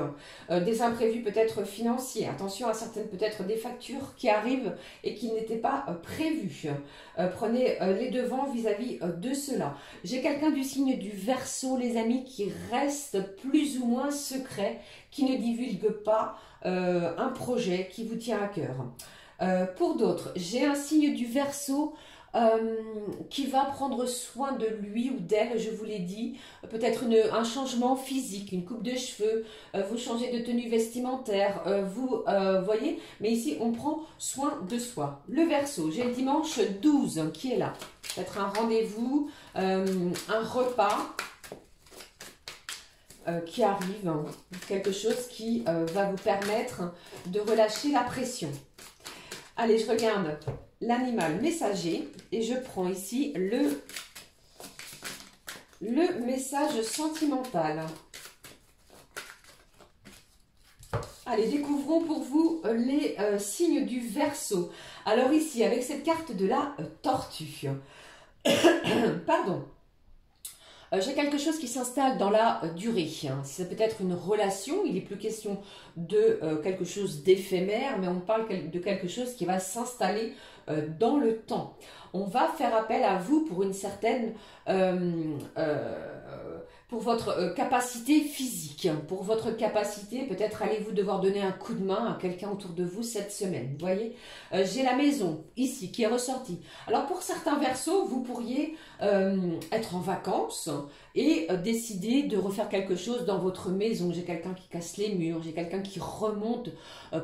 des imprévus peut-être financiers, attention à certaines peut-être des factures qui arrivent et qui n'étaient pas prévues. Prenez les devants vis-à-vis de cela. J'ai quelqu'un du signe du Verseau, les amis, qui reste plus ou moins secret, qui ne divulgue pas un projet qui vous tient à cœur. Pour d'autres, j'ai un signe du Verseau qui va prendre soin de lui ou d'elle, je vous l'ai dit, peut-être un changement physique, une coupe de cheveux, vous changez de tenue vestimentaire, vous voyez, mais ici on prend soin de soi. Le Verseau, j'ai le dimanche 12 qui est là, peut-être un rendez-vous, un repas qui arrive, quelque chose qui va vous permettre de relâcher la pression. Allez, je regarde l'animal messager et je prends ici le message sentimental. Allez, découvrons pour vous les signes du Verseau. Alors ici, avec cette carte de la tortue, pardon, j'ai quelque chose qui s'installe dans la durée. Ça peut être une relation, il n'est plus question de quelque chose d'éphémère, mais on parle de quelque chose qui va s'installer dans le temps. On va faire appel à vous pour une certaine... pour votre capacité physique, pour votre capacité, peut-être allez-vous devoir donner un coup de main à quelqu'un autour de vous cette semaine. Vous voyez, j'ai la maison ici qui est ressortie. Alors pour certains Verseaux, vous pourriez être en vacances et décider de refaire quelque chose dans votre maison. J'ai quelqu'un qui casse les murs, j'ai quelqu'un qui remonte,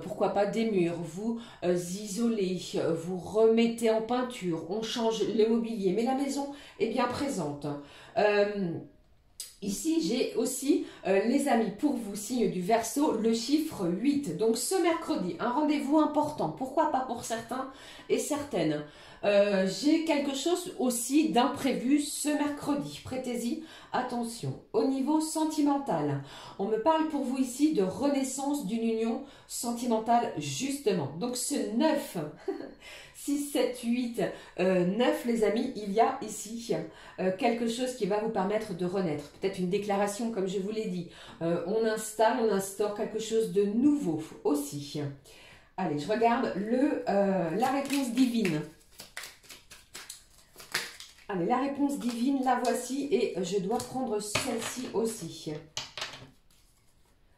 pourquoi pas des murs, vous isolez, vous remettez en peinture, on change le mobilier, mais la maison est bien présente. Ici, j'ai aussi, les amis, pour vous, signe du Verseau, le chiffre 8. Donc, ce mercredi, un rendez-vous important. Pourquoi pas pour certains et certaines. J'ai quelque chose aussi d'imprévu ce mercredi. Prêtez-y attention. Au niveau sentimental, on me parle pour vous ici de renaissance d'une union sentimentale, justement. Donc, ce 9... 6, 7, 8, 9 les amis, il y a ici quelque chose qui va vous permettre de renaître. Peut-être une déclaration comme je vous l'ai dit. On instaure quelque chose de nouveau aussi. Allez, je regarde la réponse divine. Allez, la réponse divine, la voici et je dois prendre celle-ci aussi.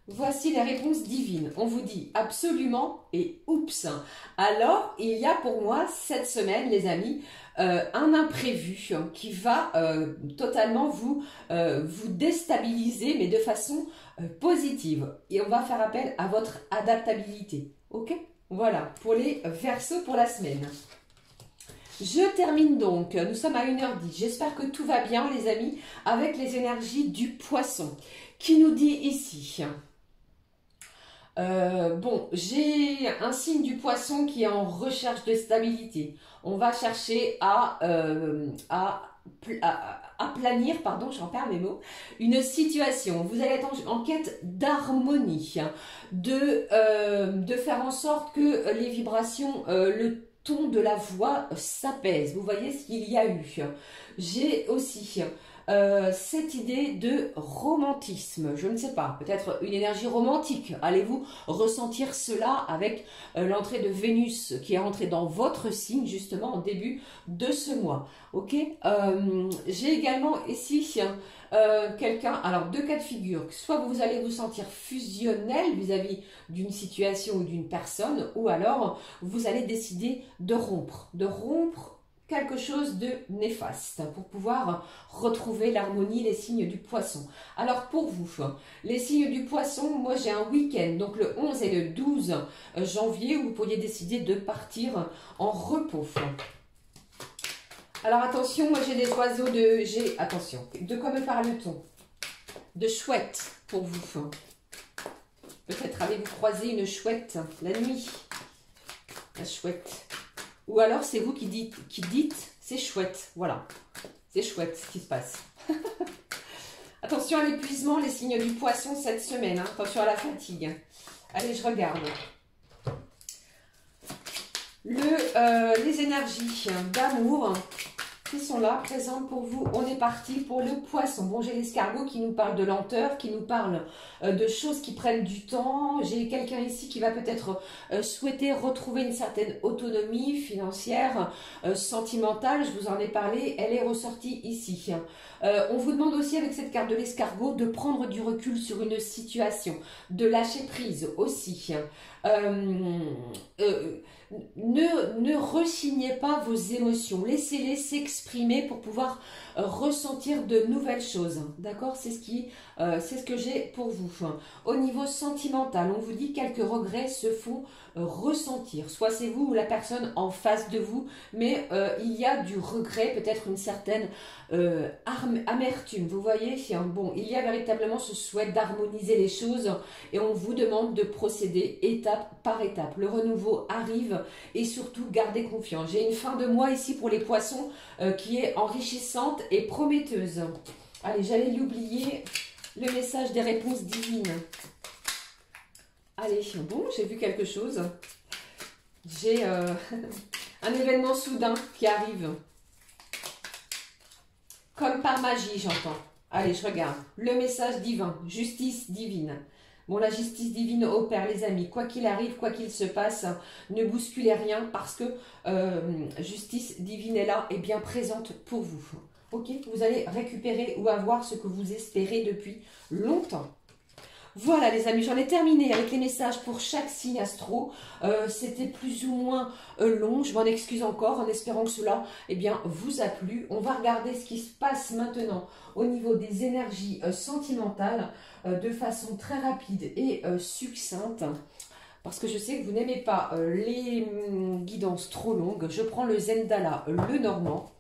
Voici les réponses divines. On vous dit absolument et oups. Alors, il y a pour moi cette semaine, les amis, un imprévu qui va totalement vous déstabiliser, mais de façon positive. Et on va faire appel à votre adaptabilité. Ok? Voilà, pour les Verseaux pour la semaine. Je termine donc, nous sommes à 1h10. J'espère que tout va bien, les amis, avec les énergies du Poisson. Qui nous dit ici... bon, j'ai un signe du Poisson qui est en recherche de stabilité. On va chercher à planir, pardon, j'en perds mes mots, une situation. Vous allez être en quête d'harmonie, de faire en sorte que les vibrations, le ton de la voix s'apaise. Vous voyez ce qu'il y a eu. J'ai aussi... cette idée de romantisme, je ne sais pas, peut-être une énergie romantique. Allez-vous ressentir cela avec l'entrée de Vénus qui est entrée dans votre signe justement en début de ce mois. Ok, j'ai également ici quelqu'un, alors deux cas de figure, soit vous allez vous sentir fusionnel vis-à-vis d'une situation ou d'une personne, ou alors vous allez décider de rompre quelque chose de néfaste pour pouvoir retrouver l'harmonie, les signes du Poisson. Alors pour vous, les signes du Poisson, moi j'ai un week-end, donc le 11 et le 12 janvier, où vous pourriez décider de partir en repos. Alors attention, moi j'ai des oiseaux attention, de quoi me parle-t-on? De chouette pour vous. Peut-être avez-vous croisé une chouette la nuit. La chouette. Ou alors c'est vous qui dites c'est chouette. Voilà. C'est chouette ce qui se passe. Attention à l'épuisement, les signes du poisson cette semaine. Hein. Attention à la fatigue. Allez, je regarde. Les énergies d'amour qui sont là, présentes pour vous. On est parti pour le poisson. Bon, j'ai l'escargot qui nous parle de lenteur, qui nous parle de choses qui prennent du temps. J'ai quelqu'un ici qui va peut-être souhaiter retrouver une certaine autonomie financière, sentimentale. Je vous en ai parlé, elle est ressortie ici. On vous demande aussi avec cette carte de l'escargot de prendre du recul sur une situation, de lâcher prise aussi. Ne rechignez pas vos émotions, laissez-les s'exprimer pour pouvoir ressentir de nouvelles choses. D'accord? C'est ce que j'ai pour vous. Au niveau sentimental, on vous dit quelques regrets se font ressentir. Soit c'est vous ou la personne en face de vous, mais il y a du regret, peut-être une certaine amertume. Vous voyez? Bon, il y a véritablement ce souhait d'harmoniser les choses et on vous demande de procéder étape par étape. Le renouveau arrive et surtout gardez confiance. J'ai une fin de mois ici pour les poissons qui est enrichissante et prometteuse. Allez, j'allais l'oublier, le message des réponses divines. Allez, bon, j'ai vu quelque chose. J'ai un événement soudain qui arrive. Comme par magie, j'entends. Allez, je regarde. Le message divin, justice divine. Bon, la justice divine opère, les amis. Quoi qu'il arrive, quoi qu'il se passe, ne bousculez rien parce que justice divine est là et bien présente pour vous. Ok? Vous allez récupérer ou avoir ce que vous espérez depuis longtemps. Voilà les amis, j'en ai terminé avec les messages pour chaque signe astro. C'était plus ou moins long, je m'en excuse encore en espérant que cela vous a plu. On va regarder ce qui se passe maintenant au niveau des énergies sentimentales de façon très rapide et succincte. Parce que je sais que vous n'aimez pas les guidances trop longues. Je prends le Zendala, le normand.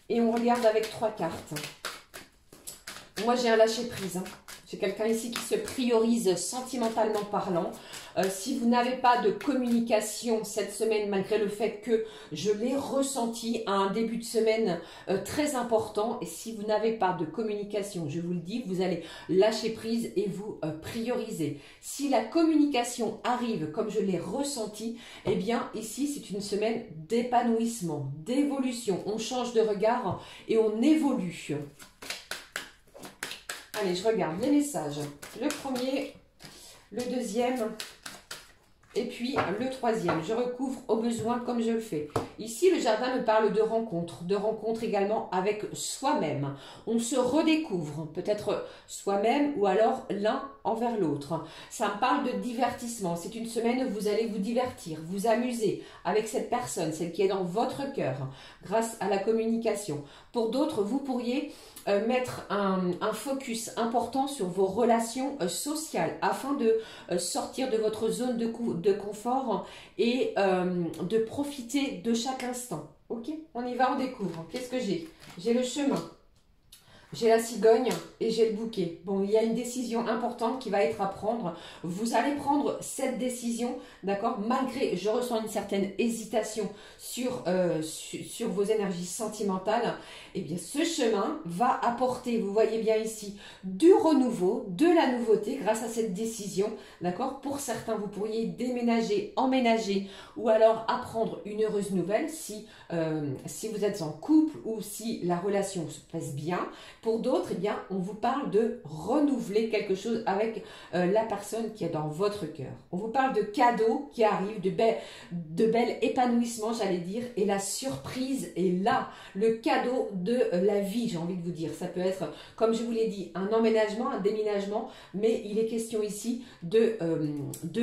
Et on regarde avec 3 cartes. Moi j'ai un lâcher prise. J'ai quelqu'un ici qui se priorise sentimentalement parlant. Si vous n'avez pas de communication cette semaine, malgré le fait que je l'ai ressenti à un début de semaine très important, et si vous n'avez pas de communication, je vous le dis, vous allez lâcher prise et vous prioriser. Si la communication arrive comme je l'ai ressenti, eh bien ici c'est une semaine d'épanouissement, d'évolution. On change de regard et on évolue. Allez, je regarde les messages. Le premier, le deuxième et puis le troisième. Je recouvre au besoin comme je le fais. Ici, le jardin me parle de rencontre également avec soi-même. On se redécouvre, peut-être soi-même ou alors l'un envers l'autre. Ça me parle de divertissement. C'est une semaine où vous allez vous divertir, vous amuser avec cette personne, celle qui est dans votre cœur, grâce à la communication. Pour d'autres, vous pourriez mettre un focus important sur vos relations sociales afin de sortir de votre zone de confort et de profiter de chaque instant. Ok, on y va, on découvre. Qu'est-ce que j'ai? J'ai le chemin. J'ai la cigogne et j'ai le bouquet. Bon, il y a une décision importante qui va être à prendre. Vous allez prendre cette décision, d'accord? Malgré, je ressens une certaine hésitation sur vos énergies sentimentales. Eh bien, ce chemin va apporter, vous voyez bien ici, du renouveau, de la nouveauté grâce à cette décision, d'accord? Pour certains, vous pourriez déménager, emménager ou alors apprendre une heureuse nouvelle si vous êtes en couple ou si la relation se passe bien. Pour d'autres, eh bien, on vous parle de renouveler quelque chose avec la personne qui est dans votre cœur. On vous parle de cadeaux qui arrivent, de bel épanouissement, j'allais dire, et la surprise est là, le cadeau de la vie, j'ai envie de vous dire. Ça peut être, comme je vous l'ai dit, un emménagement, un déménagement, mais il est question ici de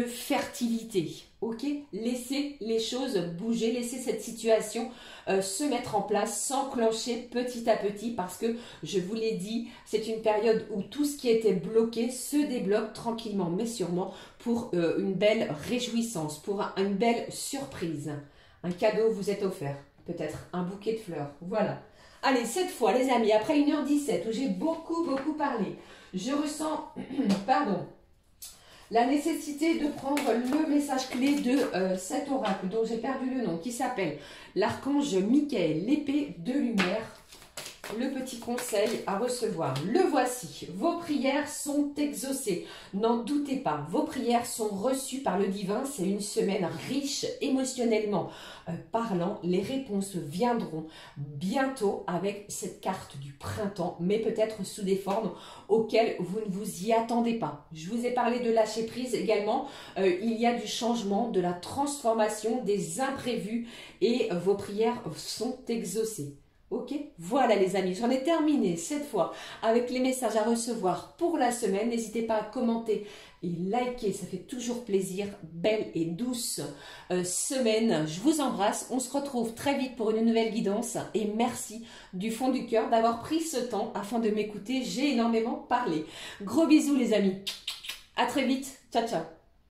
fertilité. Ok, laissez les choses bouger, laissez cette situation se mettre en place, s'enclencher petit à petit parce que, je vous l'ai dit, c'est une période où tout ce qui était bloqué se débloque tranquillement mais sûrement pour une belle réjouissance, pour une belle surprise. Un cadeau vous est offert, peut-être un bouquet de fleurs, voilà. Allez, cette fois les amis, après 1h17 où j'ai beaucoup parlé, je ressens, pardon, La nécessité de prendre le message clé de cet oracle dont j'ai perdu le nom, qui s'appelle l'archange Michael, l'épée de lumière. Le petit conseil à recevoir. Le voici. Vos prières sont exaucées. N'en doutez pas. Vos prières sont reçues par le divin. C'est une semaine riche émotionnellement parlant. Les réponses viendront bientôt avec cette carte du printemps, mais peut-être sous des formes auxquelles vous ne vous y attendez pas. Je vous ai parlé de lâcher prise également. Il y a du changement, de la transformation, des imprévus et vos prières sont exaucées. Ok, voilà les amis, j'en ai terminé cette fois avec les messages à recevoir pour la semaine. N'hésitez pas à commenter et liker, ça fait toujours plaisir. Belle et douce semaine, je vous embrasse. On se retrouve très vite pour une nouvelle guidance et merci du fond du cœur d'avoir pris ce temps afin de m'écouter. J'ai énormément parlé. Gros bisous les amis, à très vite, ciao ciao.